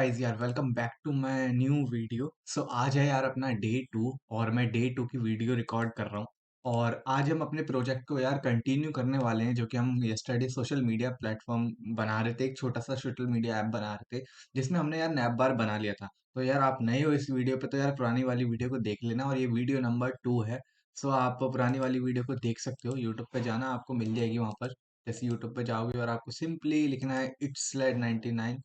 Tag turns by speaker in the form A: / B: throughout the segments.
A: Guys यार, welcome back to my new video. आज है यार अपना डे 2 और मैं डे 2 की वीडियो रिकॉर्ड कर रहा हूँ। और आज हम अपने प्रोजेक्ट को यार कंटिन्यू करने वाले हैं, जो कि हम यस्टरडे सोशल मीडिया प्लेटफॉर्म बना रहे थे। एक छोटा सा सोशल मीडिया ऐप बना रहे थे जिसमें हमने यार नैप बार बना लिया था। तो यार आप नए हो इस वीडियो पे तो यार पुरानी वाली वीडियो को देख लेना, और ये वीडियो नंबर 2 है। आप पुरानी वाली वीडियो को देख सकते हो, यूट्यूब पे जाना, आपको मिल जाएगी वहां पर। जैसे यूट्यूब पे जाओगे और आपको सिंपली लिखना है इट्स स्लैड 99,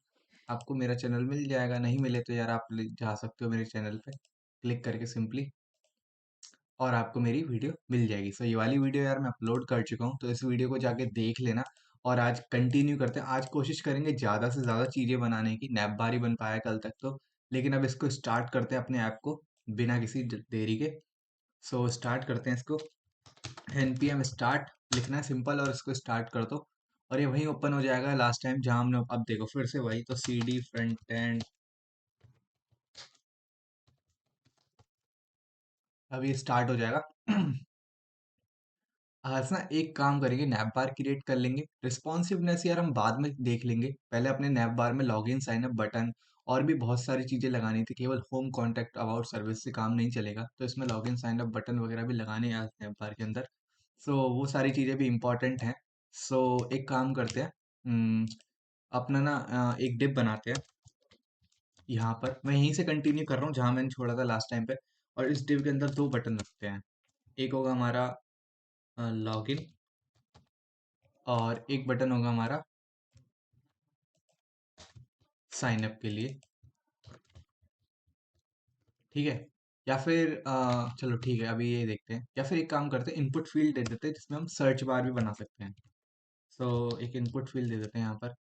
A: आपको मेरा चैनल मिल जाएगा। नहीं मिले तो यार आप जा सकते हो मेरे चैनल पे क्लिक करके सिंपली, और आपको मेरी वीडियो मिल जाएगी। ये वाली वीडियो यार मैं अपलोड कर चुका हूँ, तो इस वीडियो को जाके देख लेना। और आज कंटिन्यू करते हैं, आज कोशिश करेंगे ज़्यादा से ज़्यादा चीज़ें बनाने की। नैप बार ही बन पाया कल तक तो, लेकिन अब इसको स्टार्ट करते हैं अपने ऐप को बिना किसी देरी के। स्टार्ट करते हैं इसको। npm स्टार्ट लिखना है सिंपल, और इसको स्टार्ट कर दो और ये वहीं ओपन हो जाएगा लास्ट टाइम जहाँ हमने। अब देखो फिर से वही, तो सी डी फ्रंट एंड। अब ये स्टार्ट हो जाएगा। आज ना एक काम करेंगे, नैप बार क्रिएट कर लेंगे। रिस्पॉन्सिवनेस यार हम बाद में देख लेंगे, पहले अपने नैप बार में लॉगिन साइन अप बटन और भी बहुत सारी चीजें लगानी थी। केवल होम कॉन्टैक्ट अबाउट सर्विस से काम नहीं चलेगा, तो इसमें लॉगिन साइन अप बटन वगैरह भी लगाने हैं आज नैप बार के अंदर। वो सारी चीजें भी इंपॉर्टेंट हैं। एक काम करते हैं, अपना ना एक डिप बनाते हैं। यहाँ पर मैं यहीं से कंटिन्यू कर रहा हूँ जहाँ मैंने छोड़ा था लास्ट टाइम पे। और इस डिव के अंदर दो बटन रखते हैं। एक होगा हमारा लॉगिन, और एक बटन होगा हमारा साइन अप के लिए। ठीक है, या फिर चलो ठीक है, अभी ये देखते हैं। या फिर एक काम करते हैं, इनपुट फील्ड दे देते हैं जिसमें हम सर्च बार भी बना सकते हैं। एक इनपुट फील्ड दे देते हैं यहाँ पर,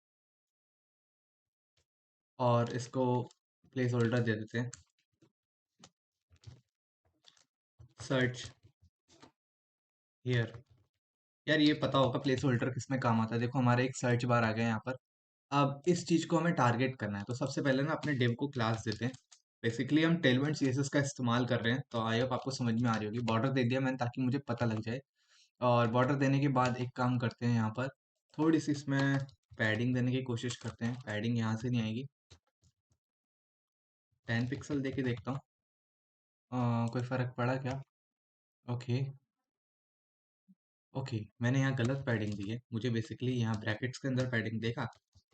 A: और इसको प्लेस होल्डर दे देते हैं, सर्च हियर। यार ये पता होगा प्लेस होल्डर किसमें काम आता है। देखो हमारा एक सर्च बार आ गया यहाँ पर। अब इस चीज को हमें टारगेट करना है, तो सबसे पहले ना अपने डिव को क्लास देते हैं। बेसिकली हम टेलमेंट सीएसएस का इस्तेमाल कर रहे हैं, तो आई होप आपको समझ में आ रही होगी। बॉर्डर दे दिया मैंने ताकि मुझे पता लग जाए। और बॉर्डर देने के बाद एक काम करते हैं, यहाँ पर थोड़ी सी इसमें पैडिंग देने की कोशिश करते हैं। पैडिंग यहाँ से नहीं आएगी, 10 पिक्सल दे के देखता हूँ। कोई फर्क पड़ा क्या? ओके। ओके, मैंने यहाँ गलत पैडिंग दी है। मुझे बेसिकली यहाँ ब्रैकेट्स के अंदर पैडिंग देखा।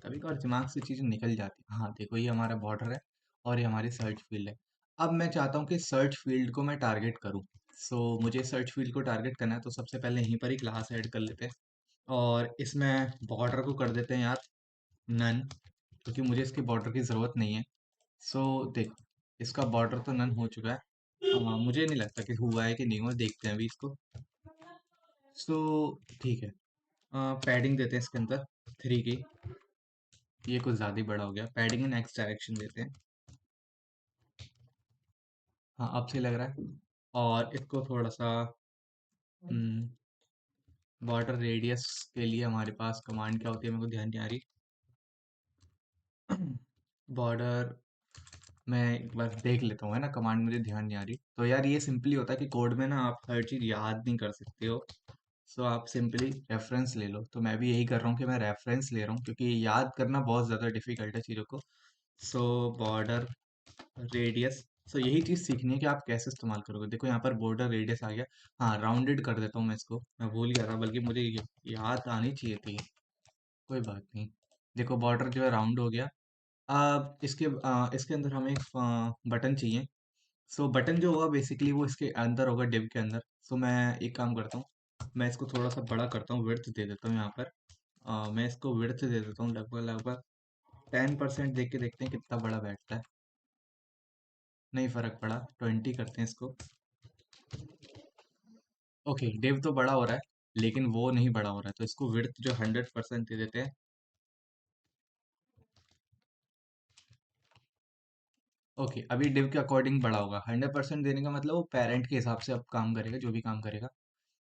A: कभी कभार दिमाग से चीज़ें निकल जाती हैं। हाँ देखो, ये हमारा बॉर्डर है और ये हमारी सर्च फील्ड है। अब मैं चाहता हूँ कि सर्च फील्ड को मैं टारगेट करूँ। मुझे सर्च फील्ड को टारगेट करना है, तो सबसे पहले यहीं पर ही क्लास ऐड कर लेते हैं। और इसमें बॉर्डर को कर देते हैं यार नन, क्योंकि मुझे इसके बॉर्डर की ज़रूरत नहीं है। देखो, इसका बॉर्डर तो नन हो चुका है। मुझे नहीं लगता कि हुआ है कि नहीं हुआ, देखते हैं अभी इसको। सो ठीक है, पैडिंग देते हैं इसके अंदर 3 की। ये कुछ ज़्यादा ही बड़ा हो गया, पैडिंग इन एक्स डायरेक्शन देते हैं। हाँ अब सही लग रहा है। और इसको थोड़ा सा बॉर्डर रेडियस के लिए हमारे पास कमांड क्या होती है, मेरे को ध्यान नहीं आ रही। बॉर्डर मैं एक बार देख लेता हूँ, है ना, कमांड मुझे ध्यान नहीं आ रही। तो यार ये सिंपली होता है कि कोड में ना आप हर चीज़ याद नहीं कर सकते हो। आप सिंपली रेफरेंस ले लो। तो मैं भी यही कर रहा हूँ कि मैं रेफरेंस ले रहा हूँ, क्योंकि याद करना बहुत ज़्यादा डिफिकल्ट है चीज़ों को। Border radius. यही चीज़ सीखनी है कि आप कैसे इस्तेमाल करोगे। देखो यहाँ पर बॉर्डर रेडियस आ गया। हाँ राउंडेड कर देता हूँ मैं इसको, मैं भूल गया था, बल्कि मुझे याद आनी चाहिए थी। कोई बात नहीं। देखो बॉर्डर जो है राउंड हो गया। अब इसके अंदर हमें एक बटन चाहिए। बटन जो होगा बेसिकली वो इसके अंदर होगा, डिव के अंदर। मैं एक काम करता हूँ, मैं इसको थोड़ा सा बड़ा करता हूँ, विड्थ दे देता हूँ यहाँ पर। मैं इसको विड्थ दे देता हूँ लगभग लगभग 10%। देख के देखते हैं कितना बड़ा बैठता है। नहीं फर्क पड़ा, 20 करते हैं इसको। ओके, डिव तो बड़ा हो रहा है, लेकिन वो नहीं बड़ा हो रहा है, तो इसको विड्थ जो 100% दे देते हैं। ओके, अभी डिव के अकॉर्डिंग बड़ा होगा। 100% देने का मतलब वो पेरेंट के हिसाब से अब काम करेगा, जो भी काम करेगा।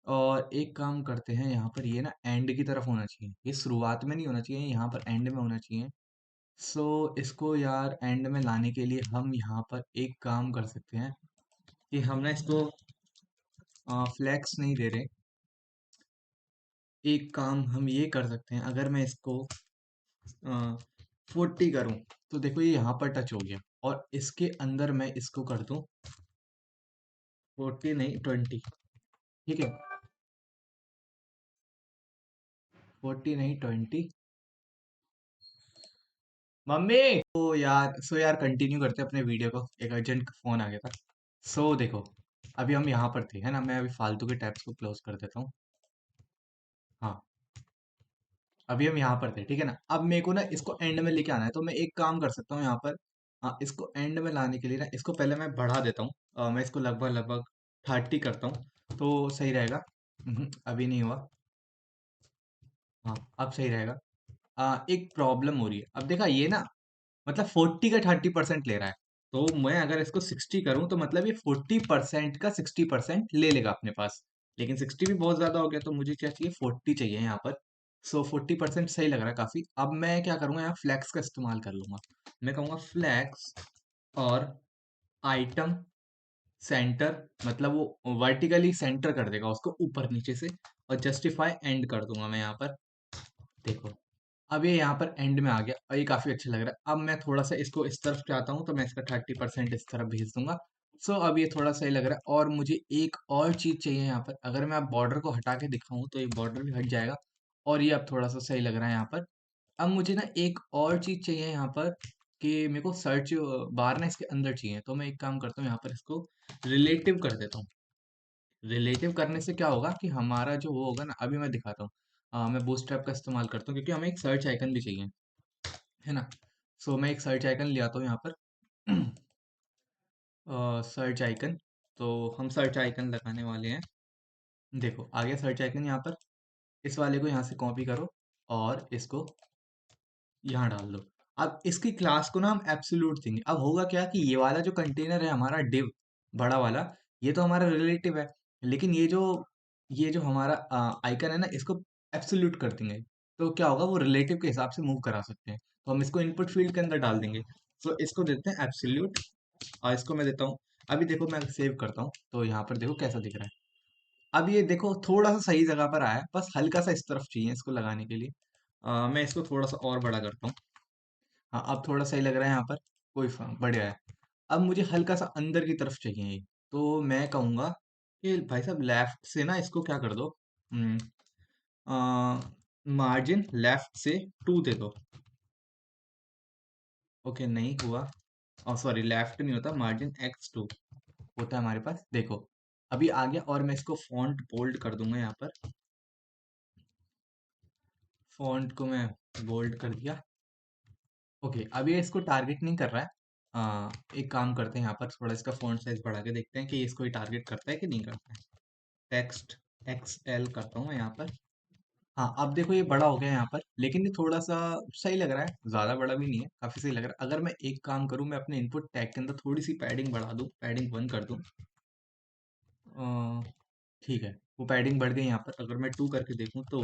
A: और एक काम करते हैं, यहाँ पर ये ना एंड की तरफ होना चाहिए, ये शुरुआत में नहीं होना चाहिए, यहाँ पर एंड में होना चाहिए। इसको यार एंड में लाने के लिए हम यहाँ पर एक काम कर सकते हैं कि हम ना इसको फ्लैक्स नहीं दे रहे। एक काम हम ये कर सकते हैं, अगर मैं इसको 40 करूं तो देखो ये यहाँ पर टच हो गया, और इसके अंदर मैं इसको कर दूं 40 नहीं 20। ठीक है, 40 नहीं 20। मम्मी यार कंटिन्यू करते हैं अपने वीडियो को, एक अर्जेंट फोन आ गया था। देखो, अभी हम यहाँ पर थे, है ना। मैं अभी फालतू के टैब्स को क्लोज कर देता हूँ। हाँ, अभी हम यहाँ पर थे, ठीक है ना। अब मेरे को ना इसको एंड में लेके आना है, तो मैं एक काम कर सकता हूँ यहाँ पर। हाँ, इसको एंड में लाने के लिए ना इसको पहले मैं बढ़ा देता हूँ। मैं इसको लगभग लगभग 30 करता हूँ तो सही रहेगा। अभी नहीं हुआ। हाँ, अब सही रहेगा। एक प्रॉब्लम हो रही है, अब देखा ये ना, मतलब 40 का 30% ले रहा है। तो मैं अगर इसको 60 करूं तो मतलब ये 40% का 60% ले लेगा अपने पास। लेकिन 60 भी बहुत ज्यादा हो गया, तो मुझे क्या चाहिए, 40 चाहिए यहाँ पर। 40% सही लग रहा है काफी। अब मैं क्या करूंगा, यहाँ फ्लैक्स का इस्तेमाल कर लूंगा। मैं कहूंगा फ्लैक्स और आइटम सेंटर, मतलब वो वर्टिकली सेंटर कर देगा उसको ऊपर नीचे से। और जस्टिफाई एंड कर दूंगा मैं यहाँ पर। देखो, अब ये यहाँ पर एंड में आ गया और ये काफी अच्छा लग रहा है। अब मैं थोड़ा सा इसको इस तरफ चाहता हूँ, तो मैं इसका 30% इस तरफ भेज दूंगा। अब ये थोड़ा सही लग रहा है, और मुझे एक और चीज चाहिए यहाँ पर। अगर मैं अब बॉर्डर को हटा के दिखाऊं तो ये बॉर्डर भी हट जाएगा, और ये अब थोड़ा सा सही लग रहा है यहाँ पर। अब मुझे ना एक और चीज चाहिए यहाँ पर, कि मेरे को सर्च बार ना इसके अंदर चाहिए। तो मैं एक काम करता हूँ, यहाँ पर इसको रिलेटिव कर देता हूँ। रिलेटिव करने से क्या होगा कि हमारा जो वो होगा ना, अभी मैं दिखाता हूँ। मैं बूटस्ट्रैप का इस्तेमाल करता हूँ, क्योंकि हमें एक सर्च आइकन भी चाहिए, है ना। मैं एक सर्च आइकन ले आता हूँ यहाँ पर। सर्च आइकन, तो हम सर्च आइकन लगाने वाले हैं। देखो आ गया सर्च आइकन यहाँ पर। इस वाले को यहाँ से कॉपी करो और इसको यहाँ डाल दो। अब इसकी क्लास को ना हम एब्सोल्यूट देंगे। अब होगा क्या कि ये वाला जो कंटेनर है हमारा डिव बड़ा वाला, ये तो हमारा रिलेटिव है। लेकिन ये जो हमारा आइकन है ना, इसको एब्सोल्यूट कर देंगे। तो क्या होगा, वो रिलेटिव के हिसाब से मूव करा सकते हैं। तो हम इसको इनपुट फील्ड के अंदर डाल देंगे। इसको देते हैं एब्सोल्यूट, और इसको मैं देता हूँ। अभी देखो मैं सेव करता हूँ, तो यहाँ पर देखो कैसा दिख रहा है। अब ये देखो थोड़ा सा सही जगह पर आया है, बस हल्का सा इस तरफ चाहिए इसको लगाने के लिए। मैं इसको थोड़ा सा और बड़ा करता हूँ। हाँ, अब थोड़ा सही लग रहा है यहाँ पर। बढ़िया है। अब मुझे हल्का सा अंदर की तरफ चाहिए ये। तो मैं कहूँगा कि भाई साहब लेफ्ट से ना इसको क्या कर दो, मार्जिन लेफ्ट से 2 दे दो। ओके, नहीं हुआ। सॉरी, लेफ्ट नहीं होता, मार्जिन x2 होता है हमारे पास। देखो अभी आ गया, और मैं इसको फॉन्ट बोल्ड कर दूंगा यहाँ पर। फॉन्ट को मैं बोल्ड कर दिया। ओके, अब ये इसको टारगेट नहीं कर रहा है। एक काम करते हैं, यहाँ पर थोड़ा इसका फॉन्ट साइज बढ़ा के देखते हैं कि इसको ये टारगेट करता है कि नहीं करता है। टेक्स्ट XL करता हूँ मैं यहाँ पर। हाँ, अब देखो ये बड़ा हो गया यहाँ पर, लेकिन ये थोड़ा सा सही लग रहा है, ज्यादा बड़ा भी नहीं है, काफी सही लग रहा है। अगर मैं एक काम करूँ, मैं अपने इनपुट टैग के अंदर थोड़ी सी पैडिंग बढ़ा दूँ, पैडिंग 1 कर दूँ। ठीक है, वो पैडिंग बढ़ गई यहाँ पर। अगर मैं 2 करके देखूँ तो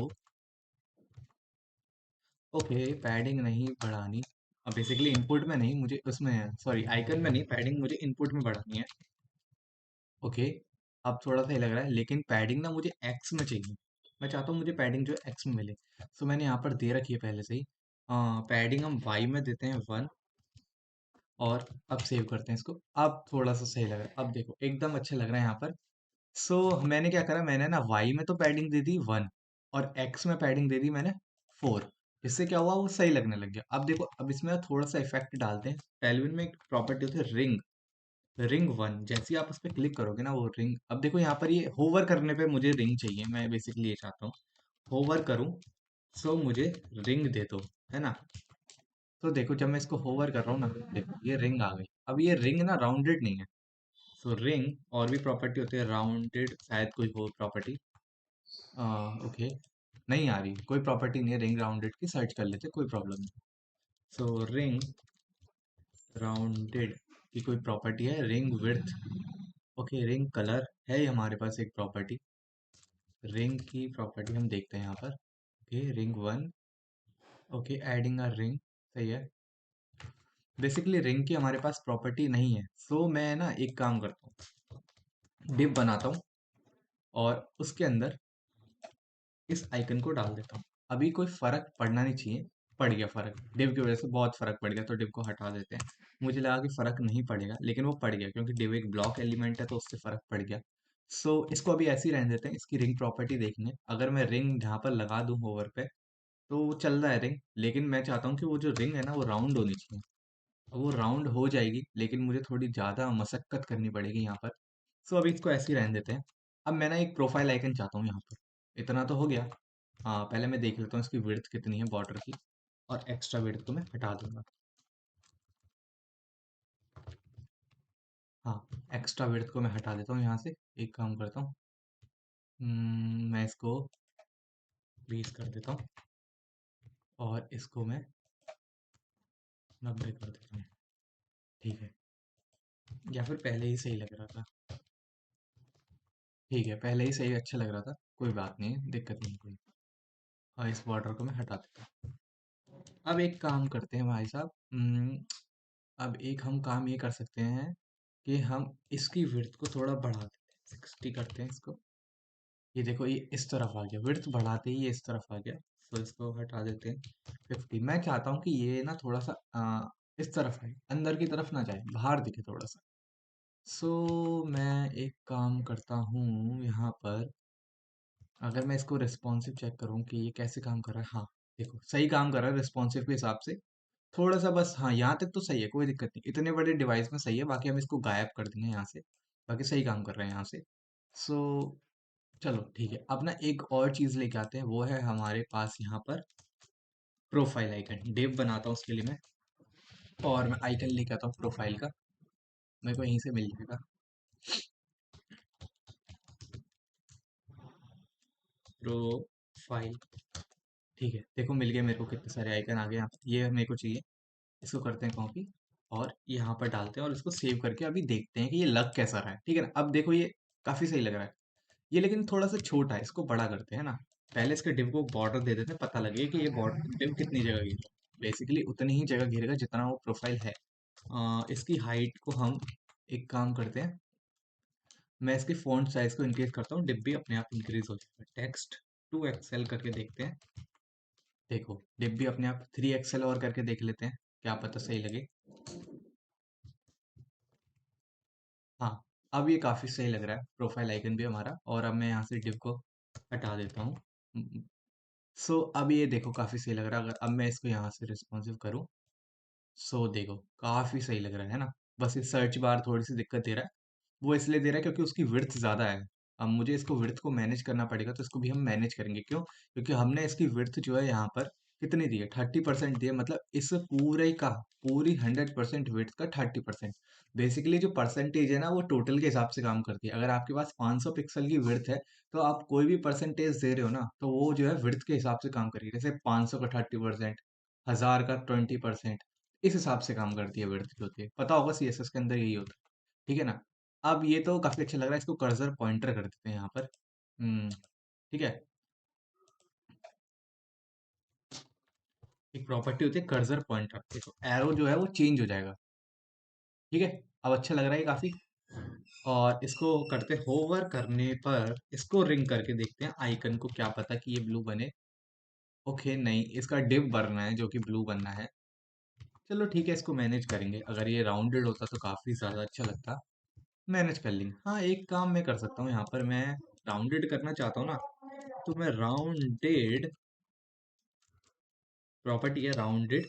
A: ओके, पैडिंग नहीं बढ़ानी। अब बेसिकली इनपुट में नहीं, मुझे उसमें, सॉरी आइकन में नहीं, पैडिंग मुझे इनपुट में बढ़ानी है। ओके, अब थोड़ा सा ही लग रहा है, लेकिन पैडिंग ना मुझे एक्स में चाहिए। मैं चाहता हूँ मुझे पैडिंग जो एक्स में मिले। मैंने यहाँ पर दे रखी है पहले से ही। पैडिंग हम वाई में देते हैं 1, और अब सेव करते हैं इसको। अब थोड़ा सा सही लग रहा है, अब देखो एकदम अच्छा लग रहा है यहाँ पर। मैंने क्या करा, मैंने ना वाई में तो पैडिंग दे दी 1, और एक्स में पैडिंग दे दी मैंने 4। इससे क्या हुआ, वो सही लगने लग गया। अब देखो, अब इसमें थोड़ा सा इफेक्ट डालते हैं। टेलविन में एक प्रॉपर्टी होती है रिंग, रिंग 1। जैसे ही आप उस पर क्लिक करोगे ना, वो रिंग, अब देखो यहाँ पर ये होवर करने पे मुझे रिंग चाहिए। मैं बेसिकली ये चाहता हूँ होवर करूँ, मुझे रिंग दे दो, है ना। देखो जब मैं इसको होवर कर रहा हूँ ना, देखो ये रिंग आ गई। अब ये रिंग ना राउंडेड नहीं है। रिंग और भी प्रॉपर्टी होती है राउंडेड, शायद कोई हो प्रॉपर्टी। ओके, नहीं आ रही कोई प्रॉपर्टी, नहीं है रिंग राउंडेड की। सर्च कर लेते, कोई प्रॉब्लम नहीं। रिंग राउंडेड की कोई प्रॉपर्टी है, ring width. Okay, ring colour है ये हमारे पास एक प्रॉपर्टी। रिंग की प्रॉपर्टी हम देखते हैं यहाँ पर। Okay, ring 1। Okay, adding a ring, सही है। बेसिकली रिंग की हमारे पास प्रॉपर्टी नहीं है। मैं ना एक काम करता हूँ, डिव बनाता हूँ, और उसके अंदर इस आइकन को डाल देता हूँ। अभी कोई फर्क पड़ना नहीं चाहिए। पड़ गया फर्क, डिव की वजह से बहुत फर्क पड़ गया, तो डिव को हटा देते हैं। मुझे लगा कि फर्क नहीं पड़ेगा, लेकिन वो पड़ गया क्योंकि डिव एक ब्लॉक एलिमेंट है, तो उससे फर्क पड़ गया। सो इसको अभी ऐसे ही रहने देते हैं। इसकी रिंग प्रॉपर्टी देखेंगे। अगर मैं रिंग यहाँ पर लगा दूँ होवर पे, तो वो चल रहा है रिंग, लेकिन मैं चाहता हूँ कि वो जो रिंग है ना वो राउंड होनी चाहिए। वो राउंड हो जाएगी, लेकिन मुझे थोड़ी ज़्यादा मशक्कत करनी पड़ेगी यहाँ पर। सो अभी इसको ऐसे ही रहने देते हैं। अब मैं ना एक प्रोफाइल आइकन चाहता हूँ यहाँ पर। इतना तो हो गया। हाँ, पहले मैं देख लेता हूँ इसकी विड्थ कितनी है बॉर्डर की, और एक्स्ट्रा विड्थ को मैं हटा दूंगा। हाँ, एक्स्ट्रा विड्थ को मैं हटा देता हूँ यहाँ से। एक काम करता हूँ, मैं इसको 20 कर देता हूँ, और इसको मैं 90 कर देता हूँ। ठीक है, या फिर पहले ही सही लग रहा था। ठीक है, पहले ही सही अच्छा लग रहा था, कोई बात नहीं है, दिक्कत नहीं कोई। और इस बॉर्डर को मैं हटा देता हूँ। अब एक काम करते हैं भाई साहब, अब एक हम काम ये कर सकते हैं कि हम इसकी विड्थ को थोड़ा बढ़ा देते हैं, 60 करते हैं इसको। ये देखो, ये इस तरफ आ गया, विड्थ बढ़ाते ही ये इस तरफ आ गया। तो इसको हटा देते हैं 50। मैं चाहता हूँ कि ये ना थोड़ा सा इस तरफ आए, अंदर की तरफ ना जाए, बाहर दिखे थोड़ा सा। सो मैं एक काम करता हूँ यहाँ पर। अगर मैं इसको रिस्पॉन्सिव चेक करूँ कि ये कैसे काम कर रहा है, हाँ, देखो सही काम कर रहा है रिस्पॉन्सिव के हिसाब से। थोड़ा सा बस, हाँ, यहाँ तक तो सही है, कोई दिक्कत नहीं, इतने बड़े डिवाइस में सही है। बाकी हम इसको गायब कर देंगे यहाँ से। बाकी सही काम कर रहे हैं यहाँ से। सो चलो ठीक है, अब ना एक और चीज़ लेके आते हैं, वो है हमारे पास यहाँ पर प्रोफाइल आइकन। डिव बनाता हूँ उसके लिए मैं, और मैं आइकन लेके आता हूँ प्रोफाइल का। मेरे को यहीं से मिल जाएगा, प्रोफाइल। ठीक है, देखो मिल गया मेरे को, कितने सारे आइकन आ गए यहाँ पे। ये मेरे को चाहिए। इसको करते हैं कॉपी, और यहाँ पर डालते हैं, और इसको सेव करके अभी देखते हैं कि ये लग कैसा रहा है। ठीक है ना, अब देखो ये काफ़ी सही लग रहा है। ये लेकिन थोड़ा सा छोटा है, इसको बड़ा करते हैं ना। पहले इसके डिव को बॉर्डर दे देते हैं, पता लगे कि ये बॉर्डर डिव कितनी जगह घेरेगा। बेसिकली उतनी ही जगह घेरेगा जितना वो प्रोफाइल है। इसकी हाइट को हम एक काम करते हैं, मैं इसकी फ़ॉन्ट साइज़ को इंक्रीज करता हूँ, डिव भी अपने आप इंक्रीज हो जाएगा। टेक्स्ट 2 एक्सएल करके देखते हैं। देखो डिव भी अपने आप 3 एक्सएल और करके देख लेते हैं, क्या पता सही लगे। हाँ, अब ये काफ़ी सही लग रहा है प्रोफाइल आइकन भी हमारा। और अब मैं यहाँ से डिव को हटा देता हूँ। सो अब ये देखो काफ़ी सही लग रहा है। अगर अब मैं इसको यहाँ से रिस्पॉन्सिव करूँ, सो देखो काफ़ी सही लग रहा है ना। बस ये सर्च बार थोड़ी सी दिक्कत दे रहा है। वो इसलिए दे रहा है क्योंकि उसकी विड्थ ज़्यादा है। अब मुझे इसको विड्थ को मैनेज करना पड़ेगा, तो इसको भी हम मैनेज करेंगे। क्यों? क्योंकि हमने इसकी विड्थ जो है यहाँ पर कितनी दी है, 30% दी है। मतलब इस पूरे का, पूरी 100% विड्थ का 30%। बेसिकली जो परसेंटेज है ना, वो टोटल के हिसाब से काम करती है। अगर आपके पास 500 पिक्सल की विड्थ है, तो आप कोई भी परसेंटेज दे रहे हो ना, तो वो जो है विड्थ के हिसाब से काम करेगी। जैसे 500 का 30%, 1000 का 20%, इस हिसाब से काम करती है विड्थ जो होती है। पता होगा सीएसएस के अंदर यही होता है। ठीक है ना। अब ये तो काफी अच्छा लग रहा है, इसको कर्सर पॉइंटर कर देते हैं यहाँ पर। ठीक है। एक प्रॉपर्टी होती है कर्सर पॉइंटर, देखो एरो जो है वो चेंज हो जाएगा। ठीक है, अब अच्छा लग रहा है काफी। और इसको करते, होवर करने पर इसको रिंग करके देखते हैं आइकन को, क्या पता कि ये ब्लू बने। ओके, नहीं, इसका डिव बनना है जो कि ब्लू बनना है। चलो ठीक है, इसको मैनेज करेंगे। अगर ये राउंडेड होता तो काफी ज्यादा अच्छा लगता। मैनेज कर लेंगे। हाँ, एक काम मैं कर सकता हूँ यहाँ पर, मैं राउंडेड करना चाहता हूँ ना, तो मैं राउंडेड, प्रॉपर्टी है राउंडेड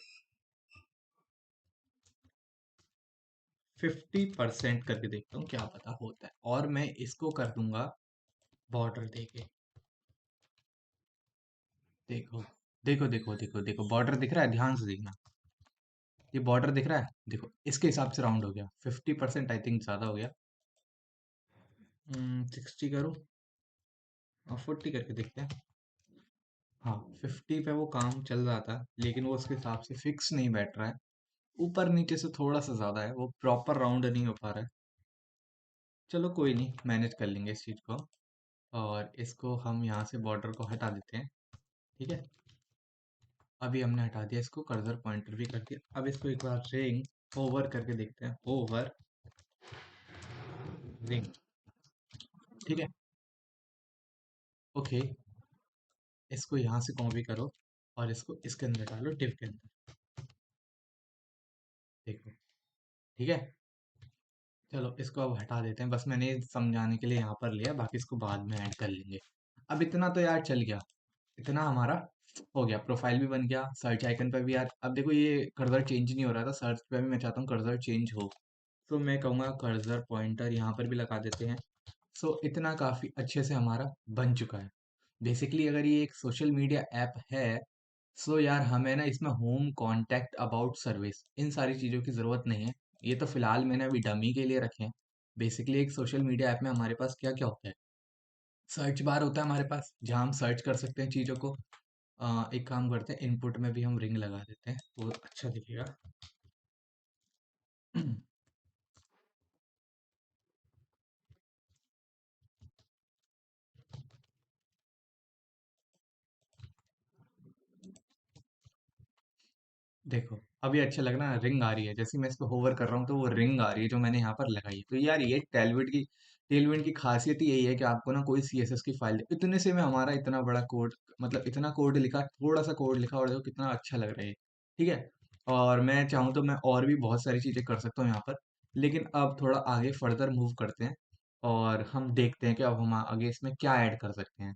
A: 50% करके देखता हूँ, क्या पता होता है। और मैं इसको कर दूंगा बॉर्डर देके। देखो देखो देखो देखो देखो, बॉर्डर दिख रहा है, ध्यान से देखना। ये बॉर्डर दिख रहा है, देखो इसके हिसाब से राउंड हो गया। 50% आई थिंक ज़्यादा हो गया। 60 करूँ और 40 करके देखते हैं। हाँ, 50 पे वो काम चल रहा था, लेकिन वो उसके हिसाब से फिक्स नहीं बैठ रहा है। ऊपर नीचे से थोड़ा सा ज़्यादा है, वो प्रॉपर राउंड नहीं हो पा रहा है। चलो कोई नहीं, मैनेज कर लेंगे इस चीज़ को। और इसको हम यहाँ से बॉर्डर को हटा देते हैं। ठीक है, अभी हमने हटा दिया इसको, कर्सर पॉइंटर भी कर दिया। अब इसको एक बार रिंग ओवर करके देखते हैं, ओवर रिंग। ठीक है, ओके, इसको यहाँ से कॉपी करो, और इसको इसके अंदर डालो, टिप के अंदर। देखो, ठीक है। चलो इसको अब हटा देते हैं, बस मैंने समझाने के लिए यहाँ पर लिया, बाकी इसको बाद में ऐड कर लेंगे। अब इतना तो यार चल गया, इतना हमारा हो गया, प्रोफाइल भी बन गया, सर्च आइकन पर भी यार अब देखो ये कर्सर चेंज नहीं हो रहा था, सर्च पे भी मैं चाहता हूँ कर्सर चेंज हो, तो मैं कहूँगा कर्सर पॉइंटर यहाँ पर भी लगा देते हैं। सो इतना काफ़ी अच्छे से हमारा बन चुका है। बेसिकली अगर ये एक सोशल मीडिया ऐप है, सो यार हमें ना इसमें होम, कॉन्टैक्ट, अबाउट, सर्विस, इन सारी चीज़ों की ज़रूरत नहीं है। ये तो फिलहाल मैंने अभी डमी के लिए रखे हैं। बेसिकली एक सोशल मीडिया ऐप में हमारे पास क्या क्या होता है, सर्च बार होता है हमारे पास, जहाँ हम सर्च कर सकते हैं चीज़ों को। एक काम करते हैं, इनपुट में भी हम रिंग लगा देते हैं, वो अच्छा दिखेगा। देखो अभी अच्छा लग रहा है, रिंग आ रही है, जैसे ही मैं इस पे होवर कर रहा हूँ तो वो रिंग आ रही है जो मैंने यहाँ पर लगाई है। तो यार ये टेलविड की खासियत ही यही है कि आपको ना कोई सीएसएस की फाइल इतने से में हमारा इतना बड़ा कोड, मतलब इतना कोड लिखा, थोड़ा सा कोड लिखा, और देखो कितना अच्छा लग रहा है ये। ठीक है। और मैं चाहूँ तो मैं और भी बहुत सारी चीज़ें कर सकता हूँ यहाँ पर, लेकिन अब थोड़ा आगे फर्दर मूव करते हैं और हम देखते हैं कि अब हम आगे इसमें क्या ऐड कर सकते हैं।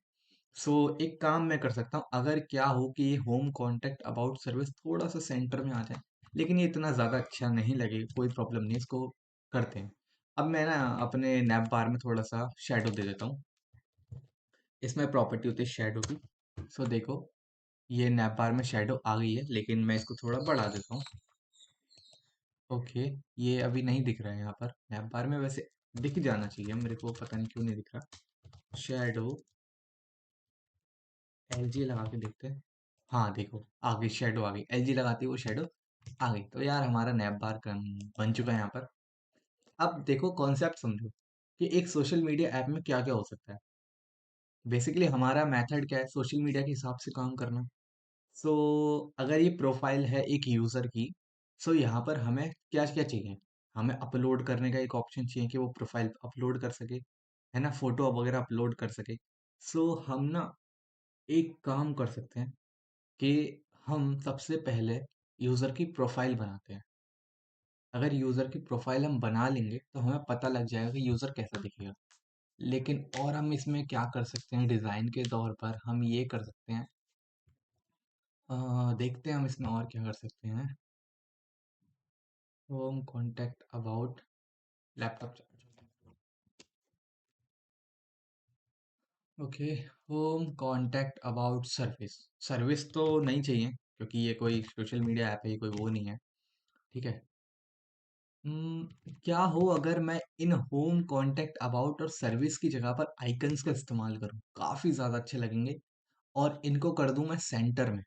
A: सो एक काम मैं कर सकता हूँ, अगर क्या हो कि ये होम, कॉन्टैक्ट, अबाउट, सर्विस थोड़ा सा सेंटर में आ जाए, लेकिन ये इतना ज़्यादा अच्छा नहीं लगे, कोई प्रॉब्लम नहीं, इसको करते हैं। अब मैं ना अपने नैप बार में थोड़ा सा शेडो दे देता हूँ, इसमें प्रॉपर्टी होती है शेडो की। सो देखो ये नैप बार में शेडो आ गई है, लेकिन मैं इसको थोड़ा बढ़ा देता हूँ। ओके, ये अभी नहीं दिख रहा है यहाँ पर नैप बार में, वैसे दिख जाना चाहिए, मेरे को पता नहीं क्यों नहीं दिख रहा। शेडो एलजी लगा के देखते हैं। हाँ देखो आ गई, शेडो आ गई, एलजी लगाती है वो शेडो आ गई। तो यार हमारा नैप बार बन चुका है यहाँ पर। अब देखो कॉन्सेप्ट समझो कि एक सोशल मीडिया ऐप में क्या क्या हो सकता है। बेसिकली हमारा मेथड क्या है, सोशल मीडिया के हिसाब से काम करना। सो अगर ये प्रोफाइल है एक यूज़र की, सो यहाँ पर हमें क्या क्या चाहिए, हमें अपलोड करने का एक ऑप्शन चाहिए कि वो प्रोफाइल अपलोड कर सके, है ना, फोटो वगैरह अपलोड कर सके। सो हम ना एक काम कर सकते हैं कि हम सबसे पहले यूज़र की प्रोफाइल बनाते हैं। अगर यूज़र की प्रोफाइल हम बना लेंगे तो हमें पता लग जाएगा कि यूज़र कैसा दिखेगा। लेकिन और हम इसमें क्या कर सकते हैं, डिज़ाइन के तौर पर हम ये कर सकते हैं, देखते हैं हम इसमें और क्या कर सकते हैं। Home, contact, about, laptop charge. Okay, home, contact, about, service. Service तो नहीं चाहिए क्योंकि ये कोई सोशल मीडिया ऐप है, ये कोई वो नहीं है। ठीक है। क्या हो अगर मैं इन होम, कॉन्टैक्ट, अबाउट और सर्विस की जगह पर आइकन्स का इस्तेमाल करूं, काफी ज्यादा अच्छे लगेंगे, और इनको कर दूं मैं सेंटर में।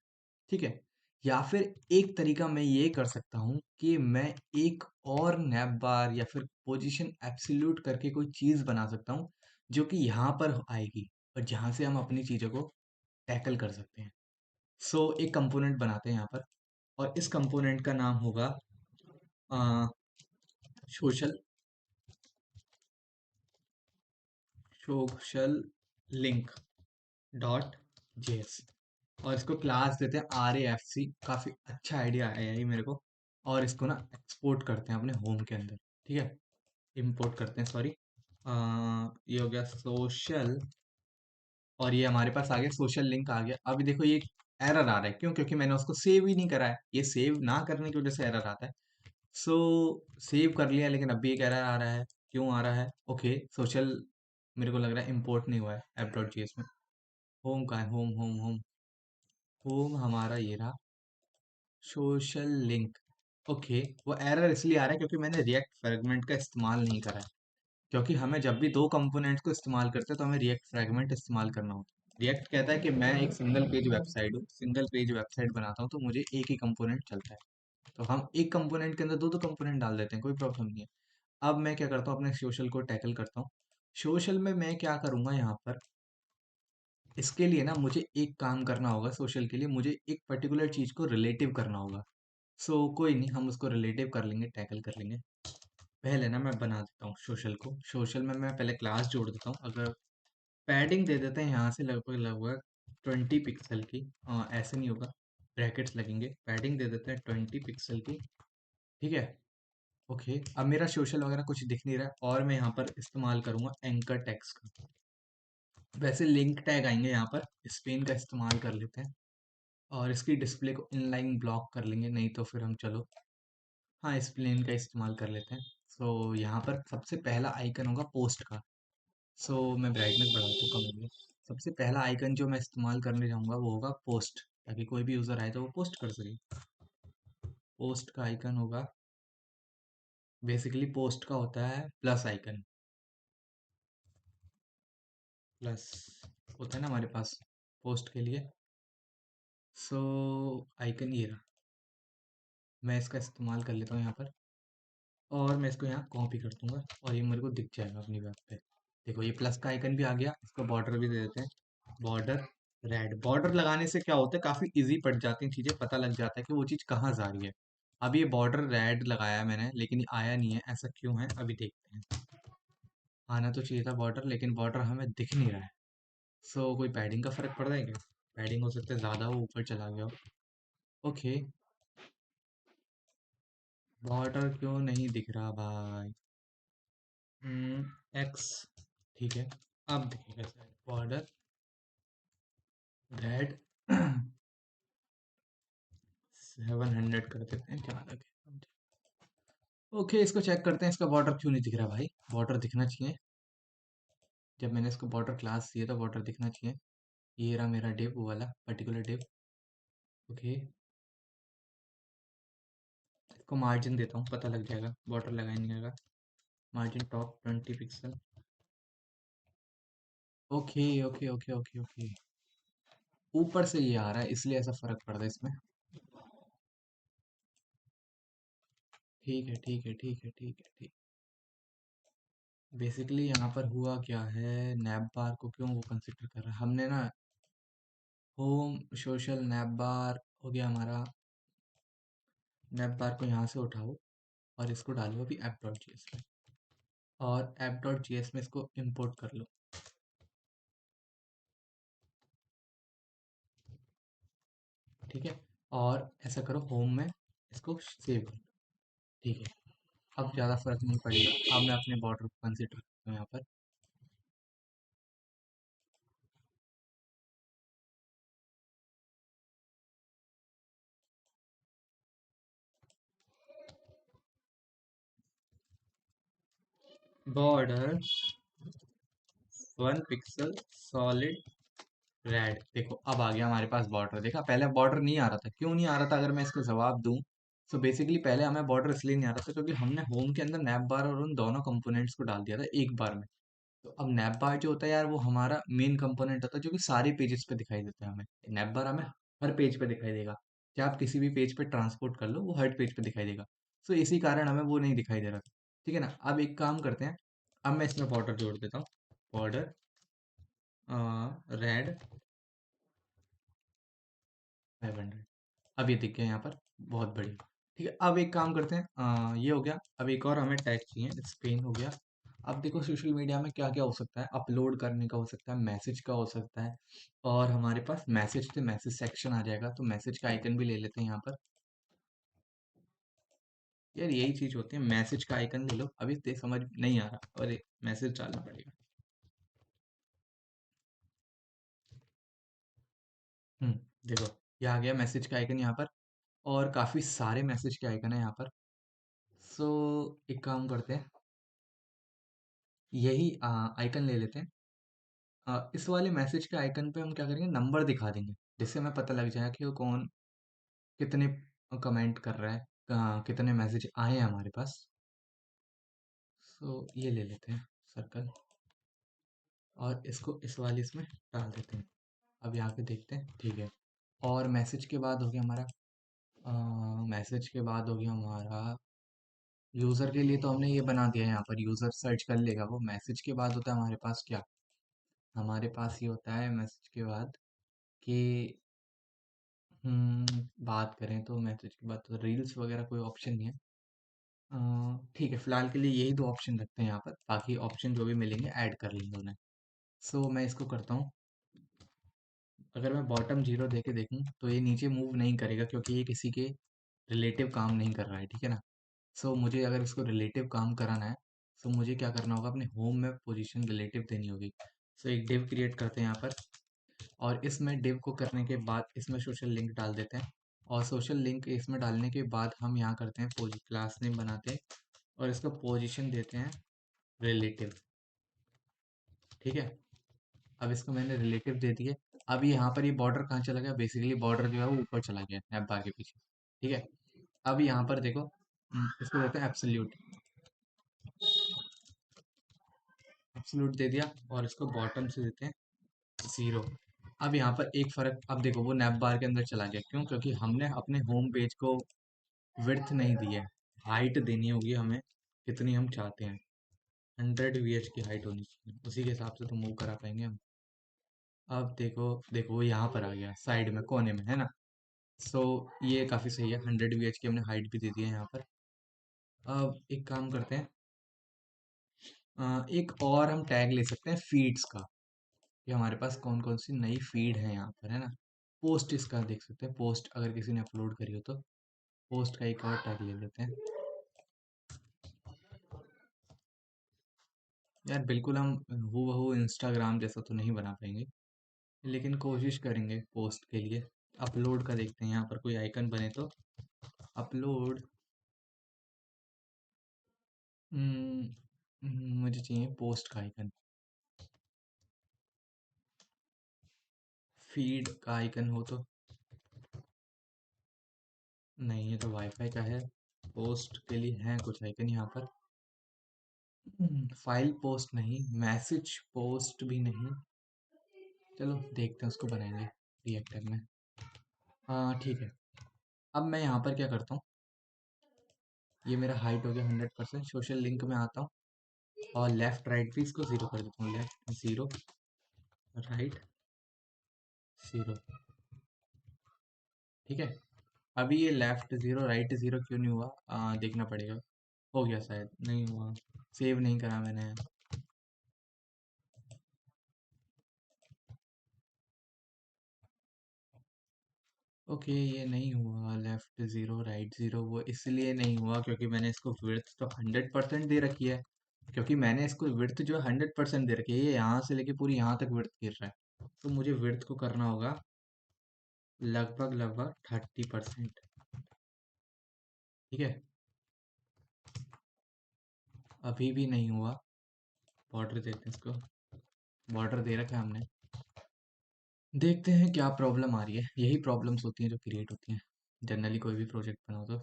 A: ठीक है। या फिर एक तरीका मैं ये कर सकता हूँ कि मैं एक और नैप बार या फिर पोजीशन एब्सोल्यूट करके कोई चीज बना सकता हूँ, जो कि यहाँ पर आएगी और जहाँ से हम अपनी चीजों को टैकल कर सकते हैं। सो एक कंपोनेंट बनाते हैं यहाँ पर, और इस कंपोनेंट का नाम होगा social social link dot JS, और इसको क्लास देते हैं RAFC। काफ़ी अच्छा आइडिया आया ये मेरे को। और इसको ना एक्सपोर्ट करते हैं अपने होम के अंदर। ठीक है, इंपोर्ट करते हैं, सॉरी। ये हो गया सोशल, और ये हमारे पास आ गया सोशल लिंक आ गया। अभी देखो ये एरर आ रहा है, क्यों? क्योंकि मैंने उसको सेव ही नहीं करा है, ये सेव ना करने की वजह से एरर आता है। सो सेव कर लिया, लेकिन अभी एक एरर आ रहा है, क्यों आ रहा है? ओके, सोशल मेरे को लग रहा है इंपोर्ट नहीं हुआ है app.js में। होम का है, होम होम होम, होम हमारा ये रहा, सोशल लिंक। ओके, वो एरर इसलिए आ रहा है क्योंकि मैंने रिएक्ट फ्रैगमेंट का इस्तेमाल नहीं करा है। क्योंकि हमें जब भी दो कंपोनेंट्स को इस्तेमाल करते हैं तो हमें रिएक्ट फ्रैगमेंट इस्तेमाल करना होता है। रिएक्ट कहता है कि मैं एक सिंगल पेज वेबसाइट हूँ, सिंगल पेज वेबसाइट बनाता हूँ, तो मुझे एक ही कंपोनेंट चलता है। तो हम एक कंपोनेंट के अंदर दो दो कंपोनेंट डाल देते हैं, कोई प्रॉब्लम नहीं है। अब मैं क्या करता हूँ, अपने सोशल को टैकल करता हूँ। सोशल में मैं क्या करूँगा यहाँ पर, इसके लिए ना मुझे एक काम करना होगा, सोशल के लिए मुझे एक पर्टिकुलर चीज़ को रिलेटिव करना होगा। सो कोई नहीं, हम उसको रिलेटिव कर लेंगे, टैकल कर लेंगे। पहले ना मैं बना देता हूँ सोशल को, सोशल में मैं पहले क्लास जोड़ देता हूँ। अगर पैडिंग दे देते हैं यहाँ से लगभग लगभग 20 पिक्सल की, ऐसे नहीं होगा, ब्रैकेट्स लगेंगे, पैडिंग दे देते हैं 20 पिक्सल की। ठीक है। ओके, अब मेरा सोशल वगैरह कुछ दिख नहीं रहा है और मैं यहाँ पर इस्तेमाल करूँगा एंकर टैग्स का। वैसे लिंक टैग आएंगे यहाँ पर, स्पेन का इस्तेमाल कर लेते हैं और इसकी डिस्प्ले को इनलाइन ब्लॉक कर लेंगे, नहीं तो फिर हम चलो हाँ इस प्लेन का इस्तेमाल कर लेते हैं। सो यहाँ पर सबसे पहला आइकन होगा पोस्ट का। सो मैं ब्राइटनेस बढ़ाता हूँ, कम हो गया। सबसे पहला आइकन जो मैं इस्तेमाल करने जाऊँगा वो होगा पोस्ट, ताकि कोई भी यूज़र आए तो वो पोस्ट कर सके। पोस्ट का आइकन होगा, बेसिकली पोस्ट का होता है प्लस आइकन, प्लस होता है ना हमारे पास पोस्ट के लिए। सो आइकन ये रहा, मैं इसका इस्तेमाल कर लेता हूँ यहाँ पर और मैं इसको यहाँ कॉपी कर दूंगा और ये मेरे को दिख जाएगा अपनी वेब पे। देखो ये प्लस का आइकन भी आ गया, इसको बॉर्डर भी दे देते हैं, बॉर्डर रेड। बॉर्डर लगाने से क्या होता है, काफ़ी इजी पड़ जाती हैं चीज़ें, पता लग जाता है कि वो चीज़ कहाँ जा रही है। अब ये बॉर्डर रेड लगाया है मैंने, लेकिन ये आया नहीं है, ऐसा क्यों है अभी देखते हैं। आना तो चाहिए था बॉर्डर, लेकिन बॉर्डर हमें दिख नहीं रहा है। सो कोई पैडिंग का फ़र्क पड़ रहा है क्या? पैडिंग हो सकता है ज़्यादा हो, ऊपर चला गया हो। ओके, बॉर्डर क्यों नहीं दिख रहा भाई? एक्स, ठीक है, अब दिखेगा शायद बॉर्डर रेड। 700 कर देते हैं, क्या लगे। ओके, इसको चेक करते हैं, इसका बॉर्डर क्यों नहीं दिख रहा भाई। बॉर्डर दिखना चाहिए, जब मैंने इसको बॉर्डर क्लास दिया था बॉर्डर दिखना चाहिए। ये रहा मेरा डिव, वो वाला पर्टिकुलर डिव। ओके, इसको मार्जिन देता हूँ, पता लग जाएगा बॉर्डर लगा ही नहीं लगा। Margin top 20 pixel. Okay okay okay okay okay, ऊपर से ये आ रहा है इसलिए ऐसा फर्क पड़ रहा है इसमें। ठीक है ठीक है ठीक है ठीक है ठीक। बेसिकली यहाँ पर हुआ क्या है, नैप बार को क्यों वो कंसिडर कर रहा है हमने ना। होम सोशल नैप बार हो गया हमारा। नैप बार को यहाँ से उठाओ और इसको डालो अभी ऐप डॉट जी एस में, और ऐप डॉट जी एस में इसको इंपोर्ट कर लो। ठीक है, और ऐसा करो होम में इसको सेव कर लो। ठीक है, अब ज़्यादा फर्क नहीं पड़ेगा, अब मैं अपने बॉर्डर को कंसिडर करता हूँ यहाँ पर। Border 1 pixel solid red. देखो अब आ गया हमारे पास बॉर्डर, देखा पहले बॉर्डर नहीं आ रहा था, क्यों नहीं आ रहा था अगर मैं इसको जवाब दूं। सो बेसिकली पहले हमें बॉर्डर इसलिए नहीं आ रहा था क्योंकि हमने होम के अंदर नैप बार और उन दोनों कंपोनेंट्स को डाल दिया था एक बार में। तो अब नैप बार जो होता है यार, वो हमारा मेन कंपोनेंट होता है जो कि सारे पेजेस पे दिखाई देता है हमें। नैप बार हमें हर पेज पे दिखाई देगा, चाहे आप किसी भी पेज पे ट्रांसपोर्ट कर लो वो हर पेज पे दिखाई देगा। सो इसी कारण हमें वो नहीं दिखाई दे रहा था। ठीक है ना, अब एक काम करते हैं, अब मैं इसमें बॉर्डर जोड़ देता हूँ। Border red 500। अब ये दिख गया यहाँ पर, बहुत बढ़िया। ठीक है, अब एक काम करते हैं, ये हो गया, अब एक और हमें टैग चाहिए, स्पेन हो गया। अब देखो सोशल मीडिया में क्या क्या हो सकता है, अपलोड करने का हो सकता है, मैसेज का हो सकता है, और हमारे पास मैसेज से मैसेज सेक्शन आ जाएगा, तो मैसेज का आइकन भी ले लेते हैं यहाँ पर। यार यही चीज होती है, मैसेज का आइकन ले लो, अभी समझ नहीं आ रहा, अरे मैसेज डालना पड़ेगा। हम्म, देखो ये आ गया मैसेज का आइकन यहाँ पर, और काफी सारे मैसेज के आइकन है यहाँ पर। सो एक काम करते हैं, यही आइकन ले लेते हैं। इस वाले मैसेज के आइकन पे हम क्या करेंगे, नंबर दिखा देंगे, जिससे हमें पता लग जाएगा कि वो कौन कितने कमेंट कर रहा है, कितने मैसेज आए हैं हमारे पास। सो ये ले लेते हैं सर्कल, और इसको इस वाले इसमें डाल देते हैं। अब यहाँ पे देखते हैं, ठीक है। और मैसेज के बाद हो गया हमारा, मैसेज के बाद हो गया हमारा यूज़र के लिए, तो हमने ये बना दिया है यहाँ पर, यूज़र सर्च कर लेगा वो। मैसेज के बाद होता है हमारे पास क्या, हमारे पास ये होता है मैसेज के बाद कि बात करें तो मैसेज के बाद तो रील्स वगैरह कोई ऑप्शन नहीं है। ठीक है, फिलहाल के लिए यही दो ऑप्शन रखते हैं यहाँ पर, बाकी ऑप्शन जो भी मिलेंगे ऐड कर लेंगे उन्हें। सो मैं इसको करता हूँ अगर मैं बॉटम जीरो दे के देखूँ तो ये नीचे मूव नहीं करेगा क्योंकि ये किसी के रिलेटिव काम नहीं कर रहा है, ठीक है ना। सो मुझे अगर इसको रिलेटिव काम कराना है, तो मुझे क्या करना होगा, अपने होम में पोजीशन रिलेटिव देनी होगी। सो एक डिव क्रिएट करते हैं यहाँ पर, और इसमें डिव को करने के बाद इसमें सोशल लिंक डाल देते हैं, और सोशल लिंक इसमें डालने के बाद हम यहाँ करते हैं क्लास नेम बनाते हैं, और इसका पोजीशन देते हैं रिलेटिव, ठीक है। अब इसको मैंने रिलेटिव दे दिए। अब यहाँ पर ये बॉर्डर कहाँ चला गया, बेसिकली बॉर्डर जो है वो ऊपर चला गया नैप बार के पीछे, ठीक है। अब यहाँ पर देखो, इसको देते हैं एब्सोल्यूट, एब्सोल्यूट दे दिया, और इसको बॉटम से देते हैं जीरो। अब यहाँ पर एक फर्क, अब देखो वो नैप बार के अंदर चला गया, क्यों? क्योंकि हमने अपने होम पेज को विड्थ नहीं दी है, हाइट देनी होगी हमें कितनी हम चाहते हैं। 100 VH की हाइट होनी चाहिए, उसी के हिसाब से तो मूव करा पाएंगे हम। अब देखो, देखो वो यहाँ पर आ गया साइड में कोने में, है ना। सो ये काफ़ी सही है, 100 VH की हमने हाइट भी दे दी है यहाँ पर। अब एक काम करते हैं, एक और हम टैग ले सकते हैं फीड्स का, कि हमारे पास कौन कौन सी नई फीड है यहाँ पर, है ना। पोस्ट इसका देख सकते हैं, पोस्ट अगर किसी ने अपलोड करी हो तो पोस्ट का एक और टैग ले लेते हैं। यार बिल्कुल हम हूबहू इंस्टाग्राम जैसा तो नहीं बना पाएंगे, लेकिन कोशिश करेंगे पोस्ट के लिए। अपलोड का देखते हैं, यहाँ पर कोई आइकन बने तो अपलोड। मुझे चाहिए पोस्ट का आइकन, फीड का आइकन हो तो। नहीं, ये तो वाईफाई का है। पोस्ट के लिए हैं कुछ आइकन यहाँ पर। फाइल पोस्ट नहीं, मैसेज पोस्ट भी नहीं। चलो देखते हैं, उसको बनाएंगे रिएक्टर में। हाँ ठीक है। अब मैं यहाँ पर क्या करता हूँ, ये मेरा हाइट हो गया 100%, सोशल लिंक में आता हूँ, और लेफ्ट राइट भी इसको ज़ीरो कर देता हूँ, लेफ्ट ज़ीरो, राइट ज़ीरो, ठीक है। अभी ये लेफ्ट ज़ीरो राइट ज़ीरो क्यों नहीं हुआ, देखना पड़ेगा। हो गया शायद, नहीं हुआ, सेव नहीं करा मैंने। ओके, ये नहीं हुआ लेफ्ट ज़ीरो राइट ज़ीरो, वो इसलिए नहीं हुआ क्योंकि मैंने इसको विड्थ तो 100% दे रखी है। क्योंकि मैंने इसको विड्थ जो है 100% दे रखी है, ये यहाँ से लेके पूरी यहाँ तक विड्थ गिर रहा है, तो मुझे विड्थ को करना होगा लगभग लगभग 30%, ठीक है। अभी भी नहीं हुआ, बॉर्डर देते हैं इसको, बॉर्डर दे रखा है हमने। देखते हैं क्या प्रॉब्लम आ रही है, यही प्रॉब्लम्स होती हैं जो क्रिएट होती हैं जनरली कोई भी प्रोजेक्ट बनाओ तो।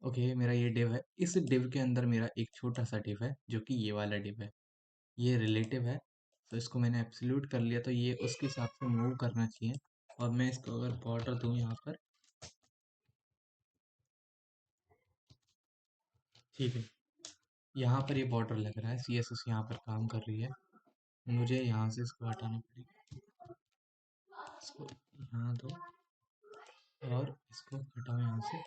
A: ओके, मेरा ये डिव है, इस डिव के अंदर मेरा एक छोटा सा डिव है जो कि ये वाला डिव है, ये रिलेटिव है। तो इसको मैंने एब्सोल्यूट कर लिया, तो ये उसके हिसाब से मूव करना चाहिए। और मैं इसको अगर बॉर्डर दूँ यहाँ पर, ठीक है, यहाँ पर ये बॉर्डर लग रहा है, CSS यहाँ पर काम कर रही है। मुझे यहाँ से इसको हटाना पड़ेगा, इसको यहाँ दो, और इसको हटाओ यहाँ से।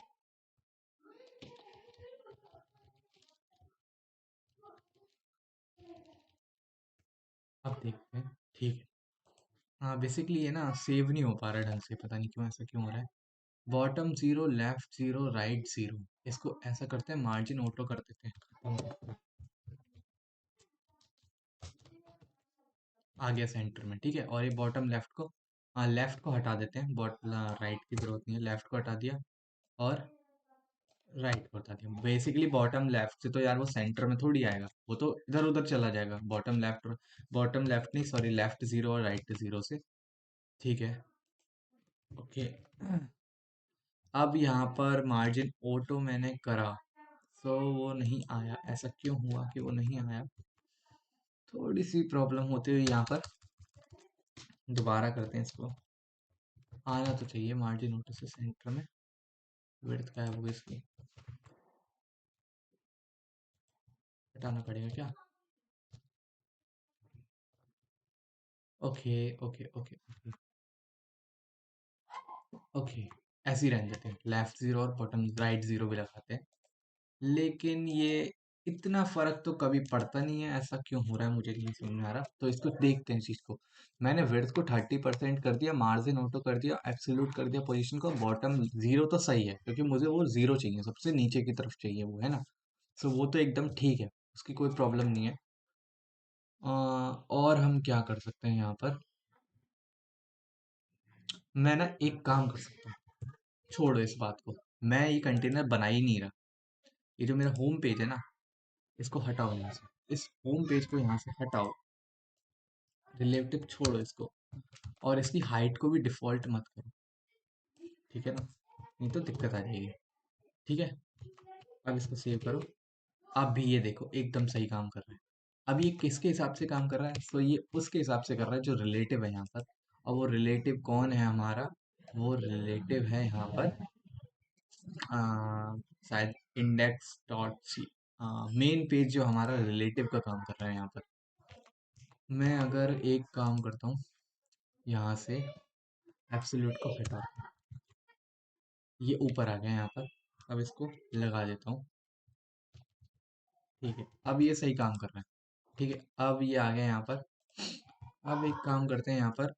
A: अब देखते हैं, ठीक है। हाँ बेसिकली ये ना सेव नहीं हो पा रहा है ढंग से, पता नहीं क्यों, ऐसा क्यों हो रहा है। Bottom zero left zero right zero, इसको ऐसा करते हैं, मार्जिन ऑटो कर देते हैं, खत्म करते हैं। आ गया सेंटर में, ठीक है। और ये बॉटम लेफ्ट को, हाँ लेफ्ट को हटा देते हैं, राइट की जरूरत नहीं है, लेफ्ट को हटा दिया, और राइट को हटा दिया। बेसिकली बॉटम लेफ्ट से तो यार वो सेंटर में थोड़ी आएगा, वो तो इधर उधर चला जाएगा, बॉटम लेफ्ट नहीं, सॉरी, लेफ्ट ज़ीरो और राइट ज़ीरो से, ठीक है। ओके, अब यहाँ पर मार्जिन ऑटो मैंने करा, तो वो नहीं आया, ऐसा क्यों हुआ कि वो नहीं आया, थोड़ी सी प्रॉब्लम होती हुई यहाँ पर। दोबारा करते हैं इसको, आना तो चाहिए मार्जिन ऑटो से सेंटर में। विड्थ गायब हो गई इसकी, हटाना पड़ेगा क्या। Okay okay okay okay okay, ऐसे ही रहने देते हैं, लेफ्ट ज़ीरो और बॉटम राइट ज़ीरो भी लगाते हैं। लेकिन ये इतना फर्क तो कभी पड़ता नहीं है, ऐसा क्यों हो रहा है मुझे नहीं समझ में आ रहा। तो इसको देखते हैं इस चीज को। मैंने विड्थ को 30% कर दिया, मार्जिन ऑटो कर दिया, एब्सोल्यूट कर दिया, पोजीशन को बॉटम जीरो तो सही है क्योंकि मुझे वो जीरो चाहिए, सबसे नीचे की तरफ चाहिए वो, है ना। सो वो तो एकदम ठीक है, उसकी कोई प्रॉब्लम नहीं है। और हम क्या कर सकते हैं यहाँ पर। मैं ना एक काम कर सकता हूँ, छोड़ो इस बात को। मैं ये कंटेनर बना ही नहीं रहा। ये जो मेरा होम पेज है ना, इसको हटाओ यहाँ से, इस होम पेज को यहाँ से हटाओ। रिलेटिव छोड़ो इसको, और इसकी हाइट को भी डिफॉल्ट मत करो, ठीक है ना, नहीं तो दिक्कत आ जाएगी। ठीक है, अब इसको सेव करो। अब भी ये देखो एकदम सही काम कर रहा है। अब ये किसके हिसाब से काम कर रहा है, तो ये उसके हिसाब से कर रहा है जो रिलेटिव है यहाँ पर। और वो रिलेटिव कौन है हमारा, वो रिलेटिव है यहाँ पर आ, शायद index dot C, main page जो हमारा रिलेटिव का काम कर रहा है यहाँ पर। मैं अगर एक काम करता हूँ, यहाँ से एब्सोल्यूट को हटा, ये ऊपर आ गया यहाँ पर। अब इसको लगा देता हूँ, ठीक है, अब ये सही काम कर रहा है। ठीक है, अब ये आ गया यहाँ पर। अब एक काम करते हैं यहाँ पर।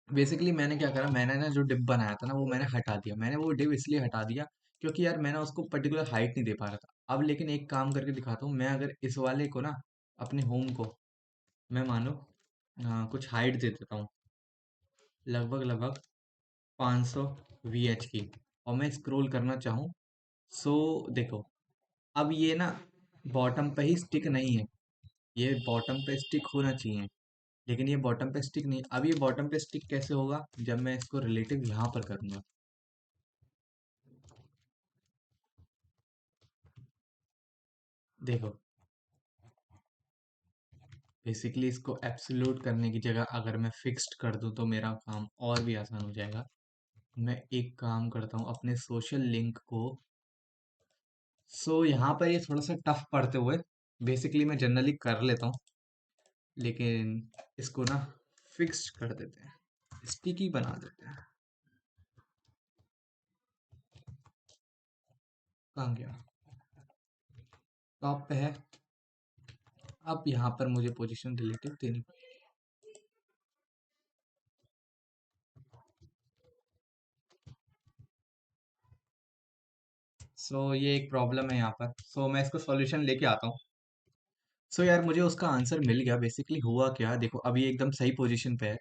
A: बेसिकली मैंने क्या करा, मैंने ना जो डिप बनाया था ना वो मैंने हटा दिया। मैंने वो डिप इसलिए हटा दिया क्योंकि यार मैंने उसको पर्टिकुलर हाइट नहीं दे पा रहा था। अब लेकिन एक काम करके दिखाता हूँ, मैं अगर इस वाले को ना, अपने होम को, मैं मानो कुछ हाइट दे देता हूँ, लगभग लगभग 500 VH की, और मैं स्क्रॉल करना चाहूँ। सो देखो, अब ये ना बॉटम पे ही स्टिक नहीं है, ये बॉटम पे स्टिक होना चाहिए, लेकिन ये बॉटम पे स्टिक नहीं। अब ये बॉटम पे स्टिक कैसे होगा, जब मैं इसको रिलेटिव यहाँ पर करूँगा। देखो, बेसिकली इसको एब्सोल्यूट करने की जगह अगर मैं फिक्स्ड कर दूँ तो मेरा काम और भी आसान हो जाएगा। मैं एक काम करता हूँ, अपने सोशल लिंक को, यहाँ पर ये थोड़ा सा टफ पढ़ते हुए, बेसिकली मैं जनरली कर लेता हूँ, लेकिन इसको ना फिक्स्ड कर देते हैं, स्टिकी बना देते हैं। कहाँ गया, टॉप पे है। अब यहाँ पर मुझे पोजीशन रिलेटिव देनी। ये एक प्रॉब्लम है यहाँ पर। मैं इसको सॉल्यूशन लेके आता हूँ। यार मुझे उसका आंसर मिल गया। बेसिकली हुआ क्या, देखो अभी एकदम सही पोजीशन पे है।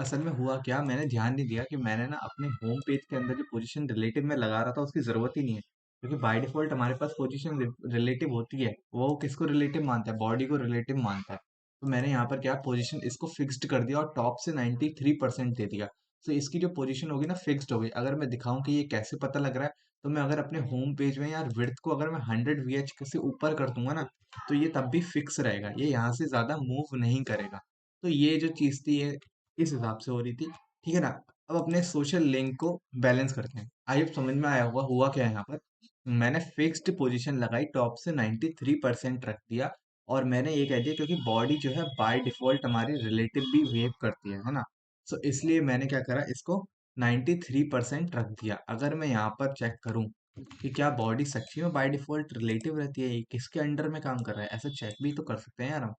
A: असल में हुआ क्या, मैंने ध्यान नहीं दिया कि मैंने ना अपने होम पेज के अंदर जो पोजीशन रिलेटिव में लगा रहा था उसकी ज़रूरत ही नहीं है, क्योंकि बाय डिफ़ॉल्ट हमारे पास पोजीशन रिलेटिव होती है, वो किसको रिलेटिव मानता है, बॉडी को रिलेटिव मानता है। तो मैंने यहाँ पर क्या, पोजीशन इसको फिक्स्ड कर दिया और टॉप से 93% दे दिया। इसकी जो पोजीशन होगी ना फिक्स्ड हो गई। अगर मैं दिखाऊं कि ये कैसे पता लग रहा है, तो मैं अगर अपने होम पेज में यार विड्थ को अगर मैं 100 VH से ऊपर कर दूंगा ना, तो ये तब भी फिक्स रहेगा, ये यहाँ से ज़्यादा मूव नहीं करेगा। तो ये जो चीज़ थी ये इस हिसाब से हो रही थी, ठीक है ना। अब अपने सोशल लिंक को बैलेंस करते हैं। आई होप समझ में आया होगा हुआ क्या है यहाँ पर। मैंने फिक्स्ड पोजीशन लगाई, टॉप से 93% रख दिया, और मैंने ये कह दिया क्योंकि बॉडी जो है बाय डिफॉल्ट हमारी रिलेटिव भी वेव करती है ना। इसलिए मैंने क्या करा, इसको 93% रख दिया। अगर मैं यहाँ पर चेक करूँ कि क्या बॉडी सच्ची में बाय डिफॉल्ट रिलेटिव रहती है, ये किसके अंडर में काम कर रहा है, ऐसा चेक भी तो कर सकते हैं यार हम।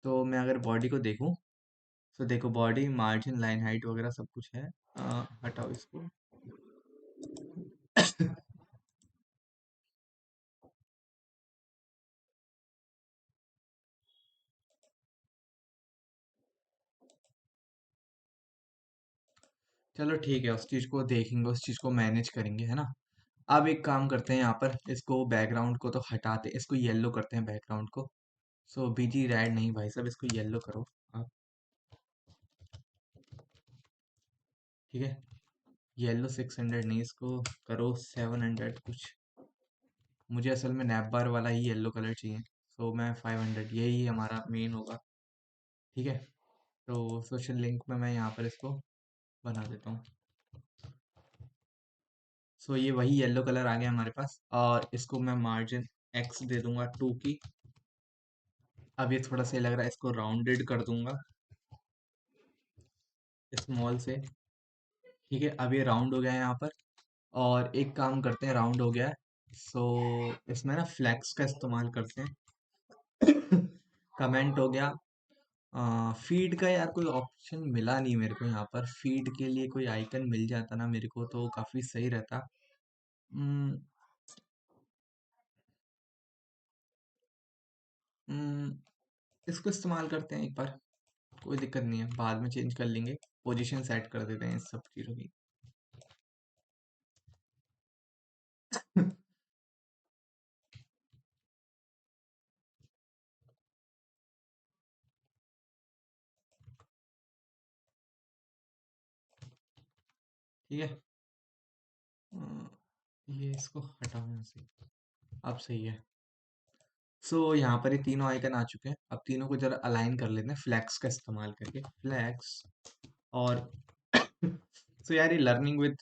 A: तो मैं अगर बॉडी को देखूं, तो देखो बॉडी मार्जिन लाइन हाइट वगैरह सब कुछ है। हटाओ इसको। चलो ठीक है, उस चीज़ को देखेंगे, उस चीज़ को मैनेज करेंगे, है ना। अब एक काम करते हैं, यहाँ पर इसको बैकग्राउंड को तो हटाते, इसको येलो करते हैं बैकग्राउंड को। बीजी रेड नहीं भाई साहब, इसको येलो करो आप। ठीक है, येलो 600 नहीं, इसको करो 700 कुछ। मुझे असल में नैप बार वाला ही येलो कलर चाहिए। मैं 500, यही हमारा मेन होगा। ठीक है, तो सोशल लिंक में मैं यहाँ पर इसको बना देता हूँ। ये वही येलो कलर आ गया हमारे पास, और इसको मैं मार्जिन एक्स दे दूंगा 2 की। अब ये थोड़ा सा लग रहा है, इसको राउंडेड कर दूंगा स्मॉल से। ठीक है, अब ये राउंड हो गया है यहाँ पर। और एक काम करते हैं, राउंड हो गया है। सो इसमें ना फ्लैक्स का इस्तेमाल करते हैं। कमेंट हो गया। फीड का यार कोई ऑप्शन मिला नहीं मेरे को, यहाँ पर फीड के लिए कोई आइकन मिल जाता ना मेरे को तो काफी सही रहता। हम्म, हम्म, इसको इस्तेमाल करते हैं एक बार। कोई दिक्कत नहीं है, बाद में चेंज कर लेंगे। पोजीशन सेट कर देते हैं इस सब चीज़ों की। ठीक है। ये इसको हटाना से अब सही है। सो यहाँ पर ये तीनों आइकन आ चुके हैं, अब तीनों को जरा अलाइन कर लेते हैं फ्लैक्स का इस्तेमाल करके। फ्लैक्स और सो यार ये लर्निंग विद